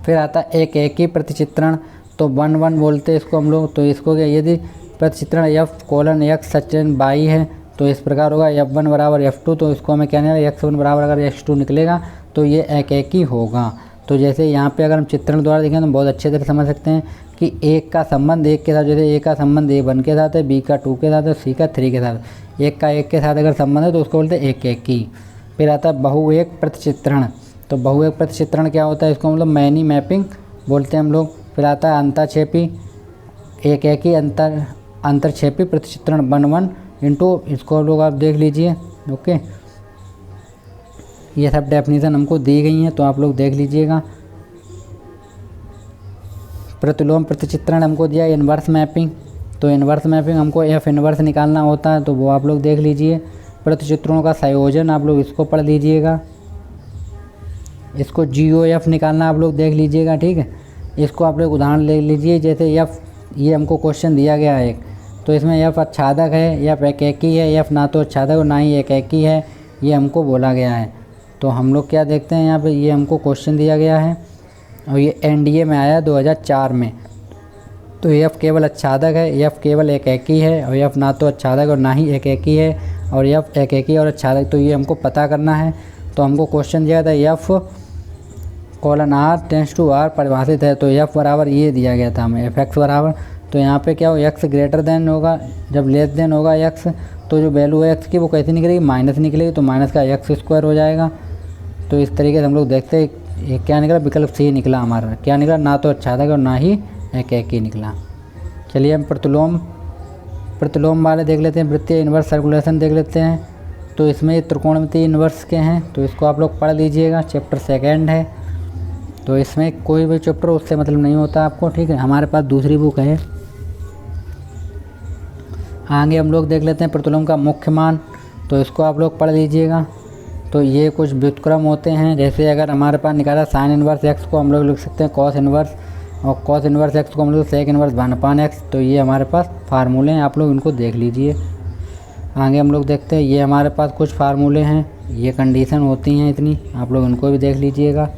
फिर आता है एक एक ही प्रतिचित्रण, तो 1 1 बोलते हैं इसको हम लोग। तो इसको क्या, यदि प्रतिचित्रण f:x सचिन y है, तो इस प्रकार होगा f1 बराबर f2, तो इसको हमें क्या निकलेगा x1 बराबर अगर x2 निकलेगा तो ये एक एक ही होगा। तो जैसे यहाँ पे अगर हम चित्रण द्वारा देखें तो बहुत अच्छे तरह समझ सकते हैं कि एक का संबंध एक के साथ, जैसे ए का संबंध A1 के साथ है, बी का 2 के साथ है, सी का 3 के साथ, एक का एक के साथ अगर संबंध है तो उसको बोलते हैं एक एक ही। फिर आता है बहुएक प्रतिचित्रण, तो बहुएक प्रतिचित्रण क्या होता है, इसको मतलब मैनी मैपिंग बोलते हैं हम लोग। फिर आता है अंतरक्षेपी, एक एक ही अंतरक्षेपी प्रतिचित्रण 1 1 इंटू, इसको लोग आप देख लीजिए, ओके। ये सब डेफिनेशन हमको दी गई हैं, तो आप लोग देख लीजिएगा। प्रतिलोम प्रतिचित्रण हमको दिया इन्वर्स मैपिंग, तो इन्वर्स मैपिंग हमको एफ इन्वर्स निकालना होता है, तो वो आप लोग देख लीजिए। प्रतिचित्रणों का संयोजन आप लोग इसको पढ़ लीजिएगा। इसको GOF निकालना आप लोग देख लीजिएगा, ठीक है। इसको आप लोग उदाहरण ले लीजिए, जैसे F, ये हमको क्वेश्चन दिया गया है एक, तो इसमें F आच्छादक है, F एकेकी है, F ना तो आच्छादक और ना ही एकेकी है, ये हमको बोला गया है। तो हम लोग क्या देखते हैं यहाँ पे, ये हमको क्वेश्चन दिया गया है और ये NDA में आया 2004 में। तो F केवल आच्छादक है, F केवल एकेकी है, और F ना तो आच्छादक और ना ही एकेकी है, और F एकेकी और आच्छादक, तो ये हमको पता करना है। तो हमको क्वेश्चन दिया था F:R टेंस टू R परिभाषित है, तो F बराबर ये दिया गया था हमें Fx बराबर। तो यहाँ पे क्या हो, x ग्रेटर देन होगा, जब लेस देन होगा x, तो जो वैल्यू है x की वो कैसे निकलेगी, माइनस निकलेगी, तो माइनस का x² हो जाएगा। तो इस तरीके से हम लोग देखते हैं ये क्या निकला, विकल्प सी निकला हमारा, क्या निकला, ना तो आच्छादक और ना ही एकेकी निकला। चलिए हम प्रतिलोम प्रतिलोम वाले देख लेते हैं, वृत्तीय इन्वर्स सर्कुलेशन देख लेते हैं। तो इसमें त्रिकोणमितीय इन्वर्स के हैं, तो इसको आप लोग पढ़ लीजिएगा, चैप्टर सेकेंड है। तो इसमें कोई भी चैप्टर उससे मतलब नहीं होता आपको, ठीक है। हमारे पास दूसरी बुक है। आगे हम लोग देख लेते हैं प्रतिलोम का मुख्य मान, तो इसको आप लोग पढ़ लीजिएगा। तो ये कुछ व्युत्क्रम होते हैं, जैसे अगर हमारे पास निकाला साइन इन्वर्स एक्स को हम लोग लिख सकते हैं कॉस इन्वर्स, और कॉस इन्वर्स एक्स को हम लोग सेक इन्वर्स 1/x। तो ये हमारे पास फार्मूले हैं, आप लोग इनको देख लीजिए। आगे हम लोग देखते हैं, ये हमारे पास कुछ फार्मूले हैं, ये कंडीशन होती हैं इतनी, आप लोग इनको भी देख लीजिएगा।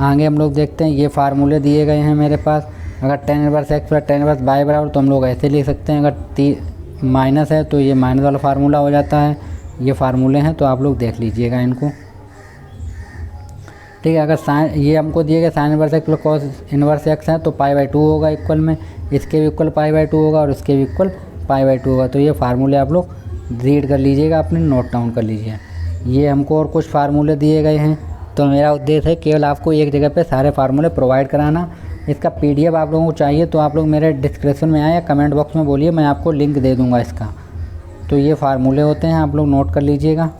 आगे हम लोग देखते हैं, ये फार्मूले दिए गए हैं मेरे पास। अगर tan inverse x plus tan inverse y बराबर, तो हम लोग ऐसे लिख सकते हैं। अगर माइनस है तो ये माइनस वाला फार्मूला हो जाता है। ये फार्मूले हैं, तो आप लोग देख लीजिएगा इनको, ठीक है। अगर साइन, ये हमको दिए गए sign inverse x plus cos inverse x है, तो π/2 होगा इक्वल में, इसके भी इक्वल π/2 होगा और इसके भी इक्वल π/2 होगा। तो ये फार्मूले आप लोग रीड कर लीजिएगा, अपने नोट डाउन कर लीजिए। ये हमको और कुछ फार्मूले दिए गए हैं, तो मेरा उद्देश्य है केवल आपको एक जगह पे सारे फार्मूले प्रोवाइड कराना। इसका PDF आप लोगों को चाहिए तो आप लोग मेरे डिस्क्रिप्शन में आए या कमेंट बॉक्स में बोलिए, मैं आपको लिंक दे दूँगा इसका। तो ये फार्मूले होते हैं, आप लोग नोट कर लीजिएगा,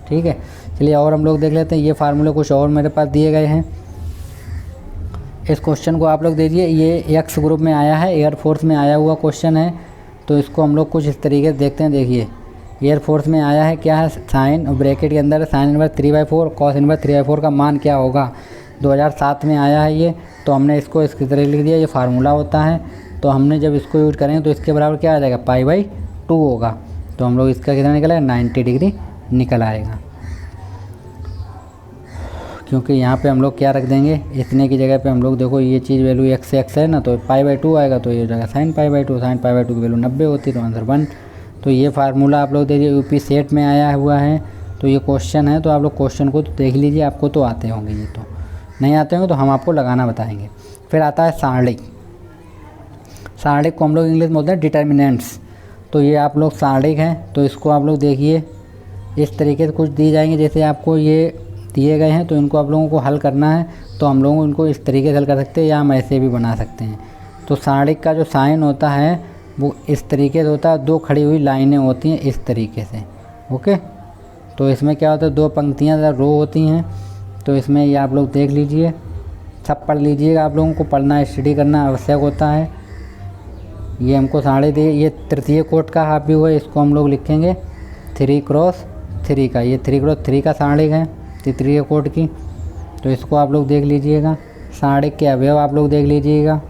ठीक है। चलिए और हम लोग देख लेते हैं, ये फार्मूले कुछ और मेरे पास दिए गए हैं। इस क्वेश्चन को आप लोग देखिए, ये एक्स ग्रुप में आया है, एयरफोर्स में आया हुआ क्वेश्चन है। तो इसको हम लोग कुछ इस तरीके से देखते हैं। देखिए एयरफोर्स में आया है, क्या है, साइन और ब्रैकेट के अंदर साइन इन्वर्स 3/4 कॉस इन्वर्स 3/4 का मान क्या होगा। 2007 में आया है ये, तो हमने इसको इसकी तरह लिख दिया, ये फार्मूला होता है। तो हमने जब इसको यूज करेंगे तो इसके बराबर क्या आ जाएगा, π/2 होगा। तो हम लोग इसका कितना निकलेगा, 90 डिग्री निकल आएगा, क्योंकि यहाँ पे हम लोग क्या रख देंगे, इतने की जगह पे हम लोग देखो ये चीज़ वैल्यू x है ना, तो π/2 आएगा, तो ये हो जाएगा sin π/2। sin π/2 की वैल्यू 90 होती है, तो आंसर 1। तो ये फार्मूला आप लोग देखिए UP सेट में आया हुआ है। तो ये क्वेश्चन है, तो आप लोग क्वेश्चन को तो देख लीजिए, आपको तो आते होंगे, ये तो नहीं आते होंगे तो हम आपको लगाना बताएंगे। फिर आता है सारणिक। सारणिक को हम लोग इंग्लिश में बोलते हैं डिटर्मिनेंट्स। तो ये आप लोग सारणिक हैं, तो इसको आप लोग देखिए इस तरीके से कुछ दी जाएंगे, जैसे आपको ये दिए गए हैं, तो इनको आप लोगों को हल करना है। तो हम लोग इनको इस तरीके से हल कर सकते हैं, या हम ऐसे भी बना सकते हैं। तो सारणिक का जो साइन होता है वो इस तरीके से होता है, दो खड़ी हुई लाइनें होती हैं इस तरीके से, ओके। तो इसमें क्या होता है, दो पंक्तियाँ रो होती हैं। तो इसमें ये आप लोग देख लीजिए, सब पढ़ लीजिएगा, आप लोगों को पढ़ना स्टडी करना आवश्यक होता है। ये हमको सारणिक दे, ये तृतीय कोट का हाफ व्यू है, इसको हम लोग लिखेंगे 3x3 का। ये 3x3 का सारणिक है तृतीय कोट की। तो इसको आप लोग देख लीजिएगा। सारणिक के अवयव आप लोग देख लीजिएगा।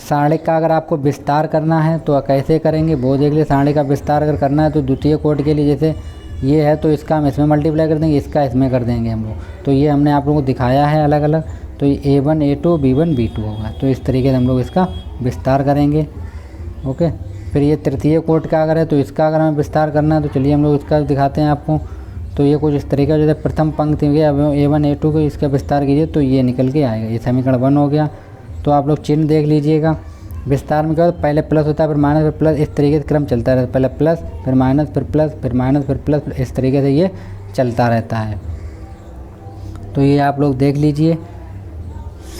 सारणिक का अगर आपको विस्तार करना है तो कैसे करेंगे वो देख लीजिए। सारणिक का विस्तार अगर करना है तो द्वितीय कोट के लिए जैसे ये है, तो इसका हम इसमें मल्टीप्लाई कर देंगे, इसका इसमें कर देंगे हम लोग। तो ये हमने आप लोगों को दिखाया है अलग अलग। तो ये A1 A2 B1 B2 होगा। तो इस तरीके से हम लोग इसका विस्तार करेंगे, ओके। फिर ये तृतीय कोट का अगर है, तो इसका अगर हमें विस्तार करना है तो चलिए हम लोग इसका दिखाते हैं आपको। तो ये कुछ इस तरीके जैसे प्रथम पंक्ति में A1 A2 को इसका विस्तार कीजिए तो ये निकल के आएगा। ये समीकरण 1 हो गया। तो आप लोग चिन्ह देख लीजिएगा। विस्तार में क्या होता है, पहले प्लस होता है, फिर माइनस, फिर प्लस, इस तरीके से क्रम चलता रहता है। पहले प्लस, फिर माइनस, फिर प्लस, फिर माइनस, फिर प्लस, इस तरीके से ये चलता रहता है। तो ये आप लोग देख लीजिए,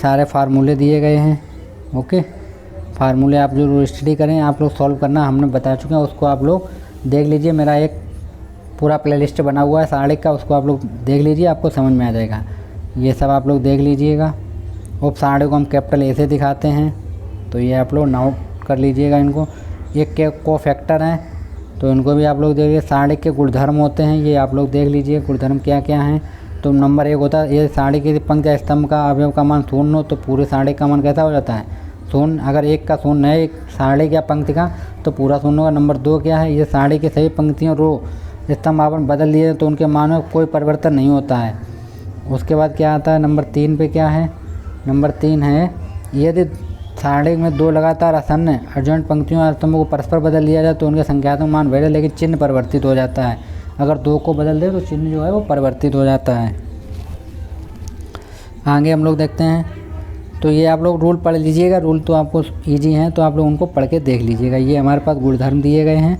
सारे फार्मूले दिए गए हैं, ओके। फार्मूले आप जो स्टडी करें, आप लोग सॉल्व करना हमने बता चुके हैं, उसको आप लोग देख लीजिए। मेरा एक पूरा प्लेलिस्ट बना हुआ है सारणिक का, उसको आप लोग देख लीजिए, आपको समझ में आ जाएगा। ये सब आप लोग देख लीजिएगा। उप सारणिक को हम कैपिटल A से दिखाते हैं, तो ये आप लोग नोट कर लीजिएगा इनको। ये के कोफैक्टर हैं, तो इनको भी आप लोग देखिए। सारणिक के गुणधर्म होते हैं, ये आप लोग देख लीजिए गुणधर्म क्या क्या हैं। तो नंबर 1 होता है, ये सारणिक की पंक्ति या स्तंभ का अवयव का मान 0 हो तो पूरे सारणिक का मान कैसा हो जाता है, 0। अगर 1 का 0 है, एक सारणिक या पंक्ति का, तो पूरा 0 होगा। नंबर 2 क्या है, ये सारणिक की सभी पंक्तियों रो स्तंभ आपन बदल लिए तो उनके मान में कोई परिवर्तन नहीं होता है। उसके बाद क्या आता है, नंबर 3 पे क्या है, नंबर 3 है, यदि सारणिक में 2 लगातार आसन्न अर्जेंट पंक्तियों और स्तंभों को परस्पर बदल लिया जाए तो उनके संख्यात्मक मान बढ़े, लेकिन चिन्ह परिवर्तित हो जाता है। अगर 2 को बदल दे तो चिन्ह जो है वो परिवर्तित हो जाता है। आगे हम लोग देखते हैं। तो ये आप लोग रूल पढ़ लीजिएगा, रूल तो आपको ईजी हैं, तो आप लोग उनको पढ़ के देख लीजिएगा। ये हमारे पास गुणधर्म दिए गए हैं,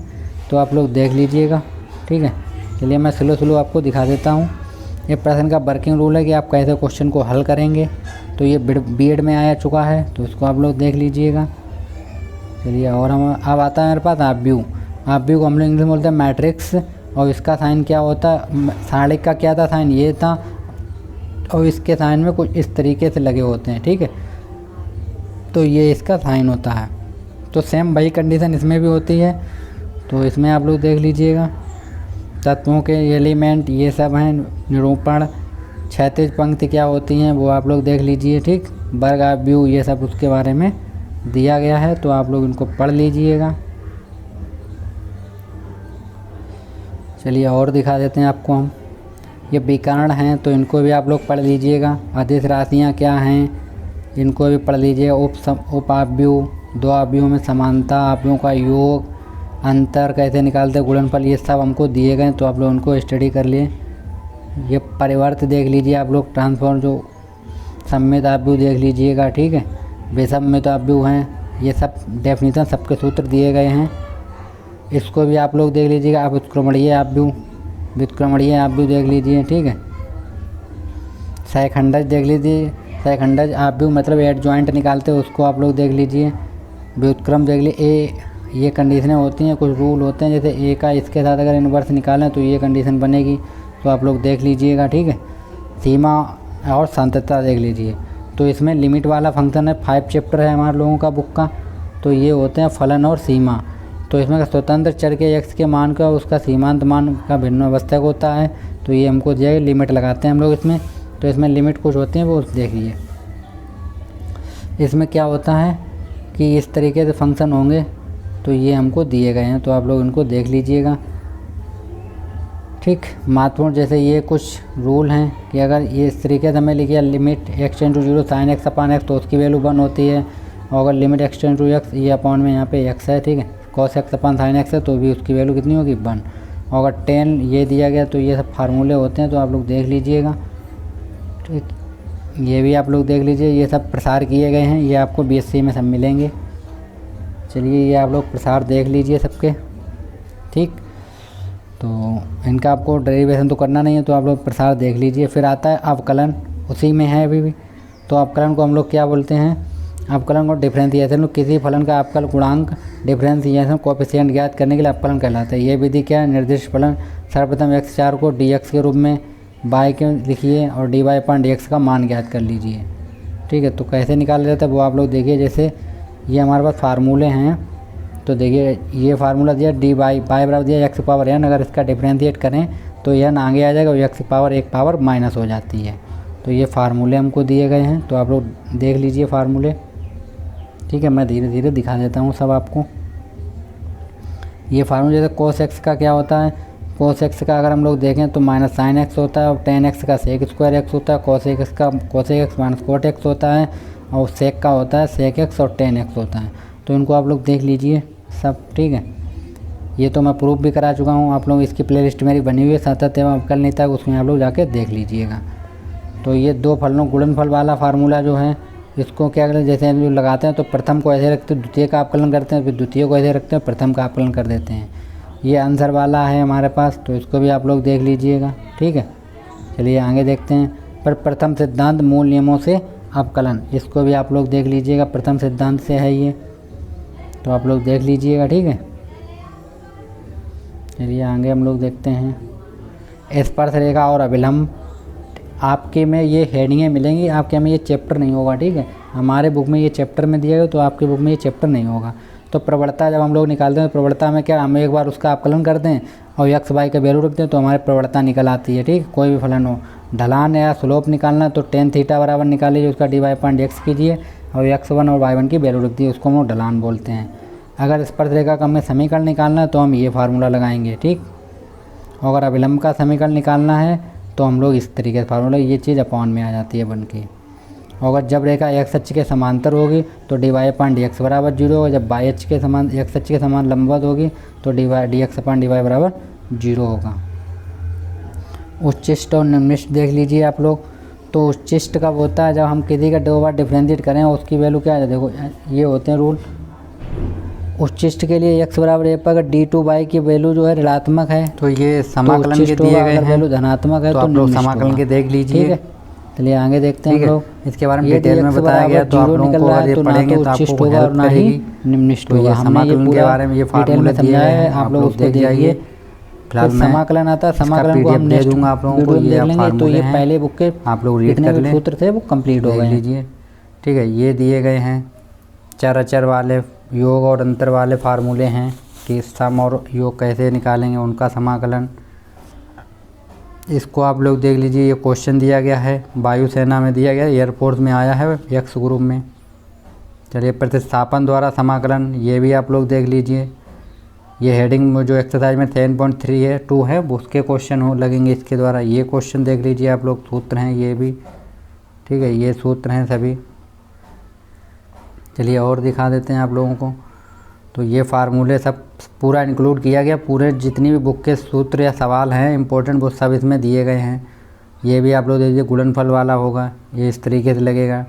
तो आप लोग देख लीजिएगा, ठीक है। चलिए मैं स्लो आपको दिखा देता हूँ। ये प्रश्न का वर्किंग रूल है कि आप कैसे क्वेश्चन को हल करेंगे। तो ये B.Ed में आया चुका है, तो इसको आप लोग देख लीजिएगा। चलिए, और हम अब आता है मेरे पास हाफ व्यू। हाफ व्यू को हम लोग इंग्लिश में बोलते हैं मैट्रिक्स, और इसका साइन क्या होता है, साढ़े का क्या था साइन, ये था, और इसके साइन में कुछ इस तरीके से लगे होते हैं, ठीक है। तो ये इसका साइन होता है। तो सेम वही कंडीशन इसमें भी होती है। तो इसमें आप लोग देख लीजिएगा, तत्वों के एलिमेंट ये सब हैं, निरूपण, क्षैतिज पंक्ति क्या होती हैं वो आप लोग देख लीजिए, ठीक। वर्ग हाफ व्यू ये सब उसके बारे में दिया गया है, तो आप लोग इनको पढ़ लीजिएगा। चलिए और दिखा देते हैं आपको हम। ये विकर्ण हैं तो इनको भी आप लोग पढ़ लीजिएगा। अदिश राशियाँ क्या हैं इनको भी पढ़ लीजिएगा। उप आव्यूह, दो आव्यूहों में समानता, आव्यूहों का योग, अंतर कैसे निकालते, गुणनफल, ये सब हमको दिए गए, तो आप लोग उनको स्टडी कर लिए। ये परिवर्त देख लीजिए आप लोग, ट्रांसफॉर्म, जो सम्मित आव्यूह देख लीजिएगा, ठीक है। विसम्मित आव्यूह हैं, ये सब डेफिनेशन सबके सूत्र दिए गए हैं, इसको भी आप लोग देख लीजिएगा। आप उत्क्रमणीय आव्यूह, व्युत्क्रमणीय आव्यूह देख लीजिए, ठीक है। सहखंडज देख लीजिए, सहखंडज आव्यूह मतलब एड जॉइंट निकालते हैं उसको आप लोग देख लीजिए। व्युत्क्रम देख लीजिए। ये कंडीशनें होती हैं, कुछ रूल होते हैं, जैसे ए का इसके साथ अगर इन्वर्स निकालें तो ये कंडीशन बनेगी, तो आप लोग देख लीजिएगा, ठीक है। सीमा और संततता देख लीजिए। तो इसमें लिमिट वाला फंक्शन है, 5 चैप्टर है हमारे लोगों का बुक का। तो ये होते हैं फलन और सीमा। तो इसमें स्वतंत्र चर के x के मान का उसका सीमांत मान का भिन्न अवस्थक होता है, तो ये हमको दिया लिमिट लगाते हैं हम लोग इसमें। तो इसमें लिमिट कुछ होती हैं वो देखिए। इसमें क्या होता है कि इस तरीके से फंक्शन होंगे, तो ये हमको दिए गए हैं, तो आप लोग इनको देख लीजिएगा, ठीक। महत्वपूर्ण जैसे ये कुछ रूल हैं कि अगर ये इस तरीके से हमें लिखिए limit x tend to 0 sine x upon x, तो उसकी वैल्यू 1 होती है। और अगर limit x tend to x, ये अपान में यहाँ पे x है, ठीक है, cos x अपान साइन x है, तो भी उसकी वैल्यू कितनी होगी 1। और अगर 10 ये दिया गया, तो ये सब फार्मूले होते हैं, तो आप लोग देख लीजिएगा, ठीक। ये भी आप लोग देख लीजिए, ये सब प्रसार किए गए हैं, ये आपको BSc में सब मिलेंगे। चलिए ये आप लोग प्रसार देख लीजिए सबके, ठीक। तो इनका आपको डेरिवेशन तो करना नहीं है, तो आप लोग प्रसार देख लीजिए। फिर आता है अवकलन, उसी में है अभी भी। तो अवकलन को हम लोग क्या बोलते हैं, अवकलन को डिफरेंशिएशन, किसी फलन का अवकल गुणांक डिफरेंशिएशन कोएफिशिएंट ज्ञात करने के लिए अवकलन कहलाता है। ये विधि क्या है, निर्दिष्ट फलन सर्वप्रथम x4 को dx के रूप में y के लिखिए और dy अपान dx का मान ज्ञात कर लीजिए, ठीक है। तो कैसे निकाला जाता है वो आप लोग देखिए। जैसे ये हमारे पास फार्मूले हैं, तो देखिए ये फार्मूला दिया dy y बराबर दिया x पावर n, अगर इसका डिफरेंशिएट करें तो n आगे आ जाएगा और x पावर 1 पावर माइनस हो जाती है। तो ये फार्मूले हमको दिए गए हैं, तो आप लोग देख लीजिए फार्मूले, ठीक है। मैं धीरे धीरे दिखा देता हूँ सब आपको। ये फार्मूला जैसे cos x का क्या होता है, cos x का अगर हम लोग देखें तो माइनस साइन x होता है, और tan x का sec स्क्वायर x होता है, cos x का cos x minus cot x होता है, और sec का होता है sec x और tan x होता है। तो इनको आप लोग देख लीजिए सब, ठीक है। ये तो मैं प्रूफ भी करा चुका हूँ, आप लोग इसकी प्लेलिस्ट मेरी बनी हुई है सतत एवं अवकल नीति, उसमें आप लोग जाके देख लीजिएगा। तो ये दो फलों गुणनफल वाला फार्मूला जो है, इसको क्या करें, जैसे हम जो लगाते हैं तो प्रथम को ऐसे रखते हैं, द्वितीय का अवकलन करते हैं, फिर द्वितीय को ऐसे रखते हैं, प्रथम का अवकलन कर देते हैं। ये आंसर वाला है हमारे पास, तो इसको भी आप लोग देख लीजिएगा, ठीक है। चलिए आगे देखते हैं। पर प्रथम सिद्धांत मूल नियमों से अवकलन, इसको भी आप लोग देख लीजिएगा, प्रथम सिद्धांत से है ये, तो आप लोग देख लीजिएगा, ठीक है। चलिए आगे हम लोग देखते हैं। स्पर्श रेखा और अभिलंब, आपके में ये हेडिंगें मिलेंगी, आपके में ये चैप्टर नहीं होगा, ठीक है। हमारे बुक में ये चैप्टर में दिया गया, तो आपके बुक में ये चैप्टर नहीं होगा। तो प्रवणता जब हम लोग निकालते हैं, प्रवणता में क्या, हम एक बार उसका अवकलन करते हैं और x y का वैल्यू रखते हैं, तो हमारी प्रवणता निकल आती है, ठीक। कोई भी फलन हो, ढलान या स्लोप निकालना, तो tan थीटा बराबर निकालिए, उसका dy अपान dx कीजिए और x1 और y1 की वैल्यू रख दी, उसको हम लोग ढलान बोलते हैं। अगर स्पर्श रेखा का हमें समीकरण निकालना है तो हम ये फार्मूला लगाएंगे, ठीक। और अगर अभिलंब का समीकरण निकालना है तो हम लोग इस तरीके से फार्मूला, ये चीज़ अपॉन में आ जाती है बन के। और अगर जब रेखा x अक्ष के समांतर होगी तो dy अपान dx बराबर 0 होगा, जब y अक्ष के समान x अक्ष के समान लंबवत होगी तो dx अपान dy बराबर 0 होगा। उच्चिष्ट और निम्निष्ट देख लीजिए आप लोग। तो उच्चिष्ट कब होता है, जब हम किसी का 2 बार डिफरेंशिएट करें और उसकी वैल्यू क्या है, देखो ये होते हैं रूल। उच्चिष्ट के लिए x बराबर a पर अगर d2y की वैल्यू जो है ऋणात्मक है, तो ये समाकलन के दिए गए हैं, वैल्यू धनात्मक है, तो आप लोग समाकलन के देख लीजिए, ठीक है। चलिए आगे देखते हैं हम लोग। इसके बारे में डिटेल में बताया गया, तो आप लोगों को अगर ये पढ़ेंगे तो आपको हेल्प करेगी। तो ये समाकलन के बारे में ये फार्मूले दिए हैं, आप लोग देख जाइए। फिलहाल मैं समाकलन आता है, समाकलन को हम दे दूंगा आप लोगों को, ये लेंगे। तो ये पहले बुक के आप लोग रीड कर लें, सूत्र थे वो कंप्लीट हो गए लीजिए। ठीक है, ये दिए गए हैं चर अचर वाले योग और अंतर वाले फार्मूले हैं कि सम और योग कैसे निकालेंगे, उनका समाकलन। इसको आप लोग देख लीजिए। ये क्वेश्चन दिया गया है, वायुसेना में दिया गया, एयरफोर्स में आया है एक्स ग्रुप में। चलिए प्रतिस्थापन द्वारा समाकलन, ये भी आप लोग देख लीजिए। ये हेडिंग में जो एक्सरसाइज में 10.3 है 2 है उसके क्वेश्चन हो लगेंगे इसके द्वारा। ये क्वेश्चन देख लीजिए आप लोग, सूत्र हैं ये भी। ठीक है, ये सूत्र हैं सभी। चलिए और दिखा देते हैं आप लोगों को। तो ये फार्मूले सब पूरा इंक्लूड किया गया, पूरे जितनी भी बुक के सूत्र या सवाल हैं इम्पोर्टेंट वो सब इसमें दिए गए हैं। ये भी आप लोग देखिए गुणनफल वाला होगा, ये इस तरीके से लगेगा।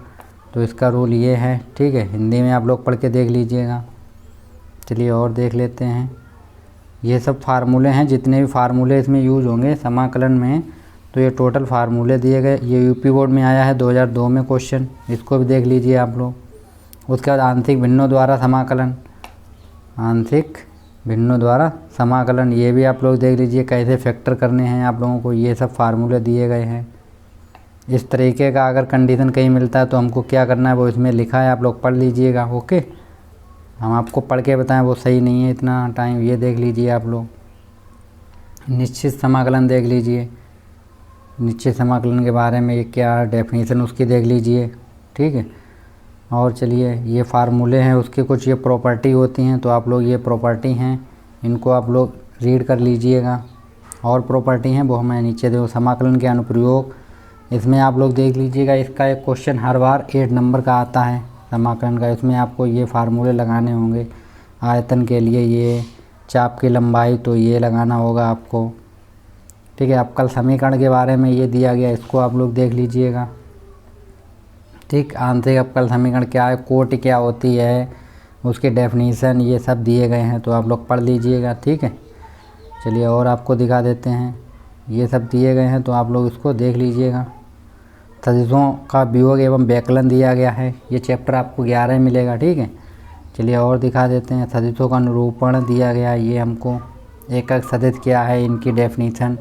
तो इसका रूल ये है। ठीक है, हिंदी में आप लोग पढ़ के देख लीजिएगा। चलिए और देख लेते हैं। ये सब फार्मूले हैं, जितने भी फार्मूले इसमें यूज़ होंगे समाकलन में। तो ये टोटल फार्मूले दिए गए। ये यूपी बोर्ड में आया है 2002 में क्वेश्चन, इसको भी देख लीजिए आप लोग। उसके बाद आंशिक भिन्नों द्वारा समाकलन, आंशिक भिन्नों द्वारा समाकलन, ये भी आप लोग देख लीजिए कैसे फैक्टर करने हैं आप लोगों को। ये सब फार्मूले दिए गए हैं। इस तरीके का अगर कंडीशन कहीं मिलता है तो हमको क्या करना है वो इसमें लिखा है, आप लोग पढ़ लीजिएगा। ओके, हम आपको पढ़ के बताएं वो सही नहीं है इतना टाइम। ये देख लीजिए आप लोग। निश्चित समाकलन देख लीजिए, निश्चित समाकलन के बारे में ये क्या डेफिनेशन उसकी देख लीजिए। ठीक है, और चलिए ये फार्मूले हैं, उसके कुछ ये प्रॉपर्टी होती हैं, तो आप लोग ये प्रॉपर्टी हैं इनको आप लोग रीड कर लीजिएगा। और प्रॉपर्टी हैं वो हमें नीचे दो। समाकलन के अनुप्रयोग, इसमें आप लोग देख लीजिएगा। इसका एक क्वेश्चन हर बार 8 नंबर का आता है समाकलन का। इसमें आपको ये फार्मूले लगाने होंगे। आयतन के लिए ये, चाप की लंबाई तो ये लगाना होगा आपको। ठीक है, अवकल समीकरण के बारे में ये दिया गया, इसको आप लोग देख लीजिएगा। ठीक, आंतरिक अवकल समीकरण क्या है, कोटि क्या होती है, उसके डेफिनीशन ये सब दिए गए हैं, तो आप लोग पढ़ लीजिएगा। ठीक है, चलिए और आपको दिखा देते हैं। ये सब दिए गए हैं तो आप लोग इसको देख लीजिएगा। सदिशों का वियोग एवं व्याकलन दिया गया है, ये चैप्टर आपको 11 मिलेगा। ठीक है, चलिए और दिखा देते हैं। सदिशों का निरूपण दिया गया है, ये हमको एकक सदिश क्या है, इनकी डेफिनीशन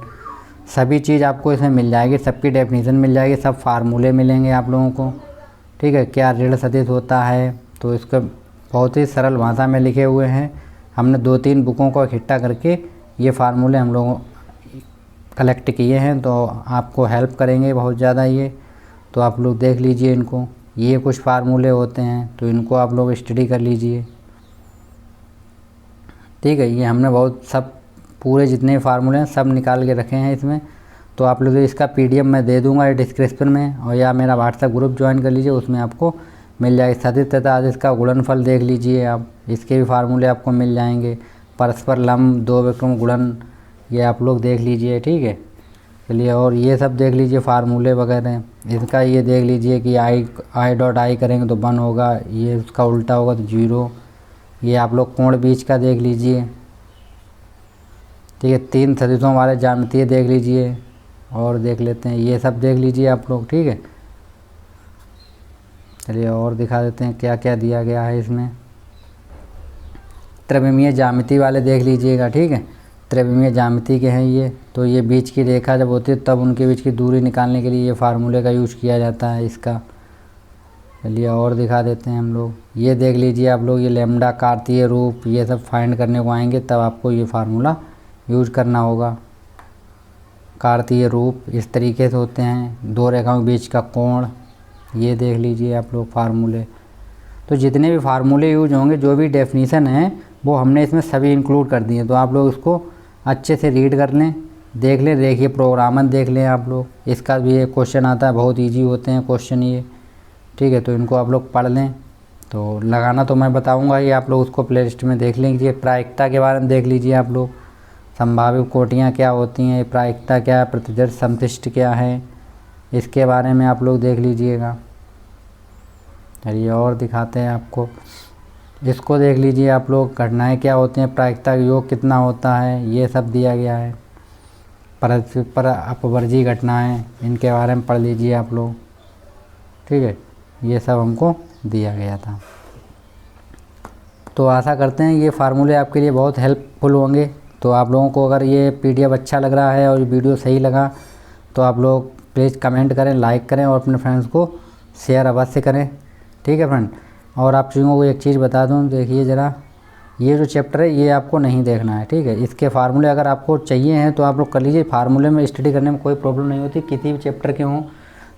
सभी चीज़ आपको इसमें मिल जाएगी, सबकी डेफिनीशन मिल जाएगी, सब फार्मूले मिलेंगे आप लोगों को। ठीक है, क्या ऋण सदिश होता है, तो इसका बहुत ही सरल भाषा में लिखे हुए हैं। हमने 2-3 बुकों को इकट्ठा करके ये फार्मूले हम लोगों कलेक्ट किए हैं, तो आपको हेल्प करेंगे बहुत ज़्यादा ये। तो आप लोग देख लीजिए इनको, ये कुछ फार्मूले होते हैं, तो इनको आप लोग स्टडी कर लीजिए। ठीक है, ये हमने बहुत सब पूरे जितने फार्मूले हैं सब निकाल के रखे हैं इसमें। तो आप लोग इसका PDF मैं दे दूंगा डिस्क्रिप्शन में, और या मेरा व्हाट्सएप ग्रुप ज्वाइन कर लीजिए, उसमें आपको मिल जाएगी। सदिश तथा अदिश का गुणनफल देख लीजिए आप, इसके भी फार्मूले आपको मिल जाएंगे। परस्पर लंब, दो विक्रम गुणन, ये आप लोग देख लीजिए। ठीक है, चलिए और ये सब देख लीजिए फार्मूले वगैरह। इसका ये देख लीजिए कि आई डॉट आई करेंगे तो 1 होगा, ये उसका उल्टा होगा तो 0। ये आप लोग कोण बीच का देख लीजिए। ठीक है, 3 सदिशों वाले ज्यामितीय देख लीजिए, और देख लेते हैं ये सब देख लीजिए आप लोग। ठीक है, चलिए और दिखा देते हैं क्या क्या दिया गया है इसमें। त्रिविमीय ज्यामिति वाले देख लीजिएगा। ठीक है, त्रिविमीय ज्यामिति के हैं ये। तो ये बीच की रेखा जब होती है तब उनके बीच की दूरी निकालने के लिए ये फार्मूले का यूज़ किया जाता है इसका। चलिए और दिखा देते हैं हम लोग। ये देख लीजिए आप लोग, ये लैम्डा, कार्तीय रूप, ये सब फाइंड करने को आएंगे तब आपको ये फार्मूला यूज करना होगा। कार्तीय रूप इस तरीके से होते हैं, 2 रेखाओं के बीच का कोण, ये देख लीजिए आप लोग फार्मूले। तो जितने भी फार्मूले यूज होंगे, जो भी डेफिनीशन है वो हमने इसमें सभी इंक्लूड कर दिए। तो आप लोग इसको अच्छे से रीड कर लें, देख लें। देखिए प्रोग्रामर देख लें आप लोग, इसका भी एक क्वेश्चन आता है, बहुत ईजी होते हैं क्वेश्चन ये। ठीक है, तो इनको आप लोग पढ़ लें। तो लगाना तो मैं बताऊंगा ही, आप लोग उसको प्लेलिस्ट में देख लीजिए। प्रायिकता के बारे में देख लीजिए आप लोग, संभावित कोटियाँ क्या होती हैं, प्रायिकता क्या है, प्रतिदर्श समशिष्ट क्या है, इसके बारे में आप लोग देख लीजिएगा। चलिए और दिखाते हैं आपको, इसको देख लीजिए आप लोग। घटनाएं क्या होती हैं, प्रायिकता का योग कितना होता है, ये सब दिया गया है। परस्पर अपवर्जी घटनाएं, इनके बारे में पढ़ लीजिए आप लोग। ठीक है, ये सब हमको दिया गया था। तो आशा करते हैं ये फार्मूले आपके लिए बहुत हेल्पफुल होंगे। तो आप लोगों को अगर ये पीडीएफ अच्छा लग रहा है और ये वीडियो सही लगा तो आप लोग प्लीज़ कमेंट करें, लाइक करें और अपने फ्रेंड्स को शेयर अवश्य करें। ठीक है फ्रेंड, और आप लोगों को एक चीज़ बता दूं, देखिए ज़रा, ये जो चैप्टर है ये आपको नहीं देखना है। ठीक है, इसके फार्मूले अगर आपको चाहिए हैं तो आप लोग कर लीजिए। फार्मूले में स्टडी करने में कोई प्रॉब्लम नहीं होती, किसी भी चैप्टर के हों,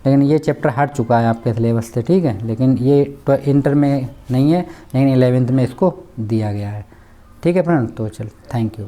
लेकिन ये चैप्टर हट चुका है आपके सिलेबस से। ठीक है, लेकिन ये तो इंटर में नहीं है, लेकिन 11th में इसको दिया गया है। ठीक है फ्रेंड, तो चल, थैंक यू।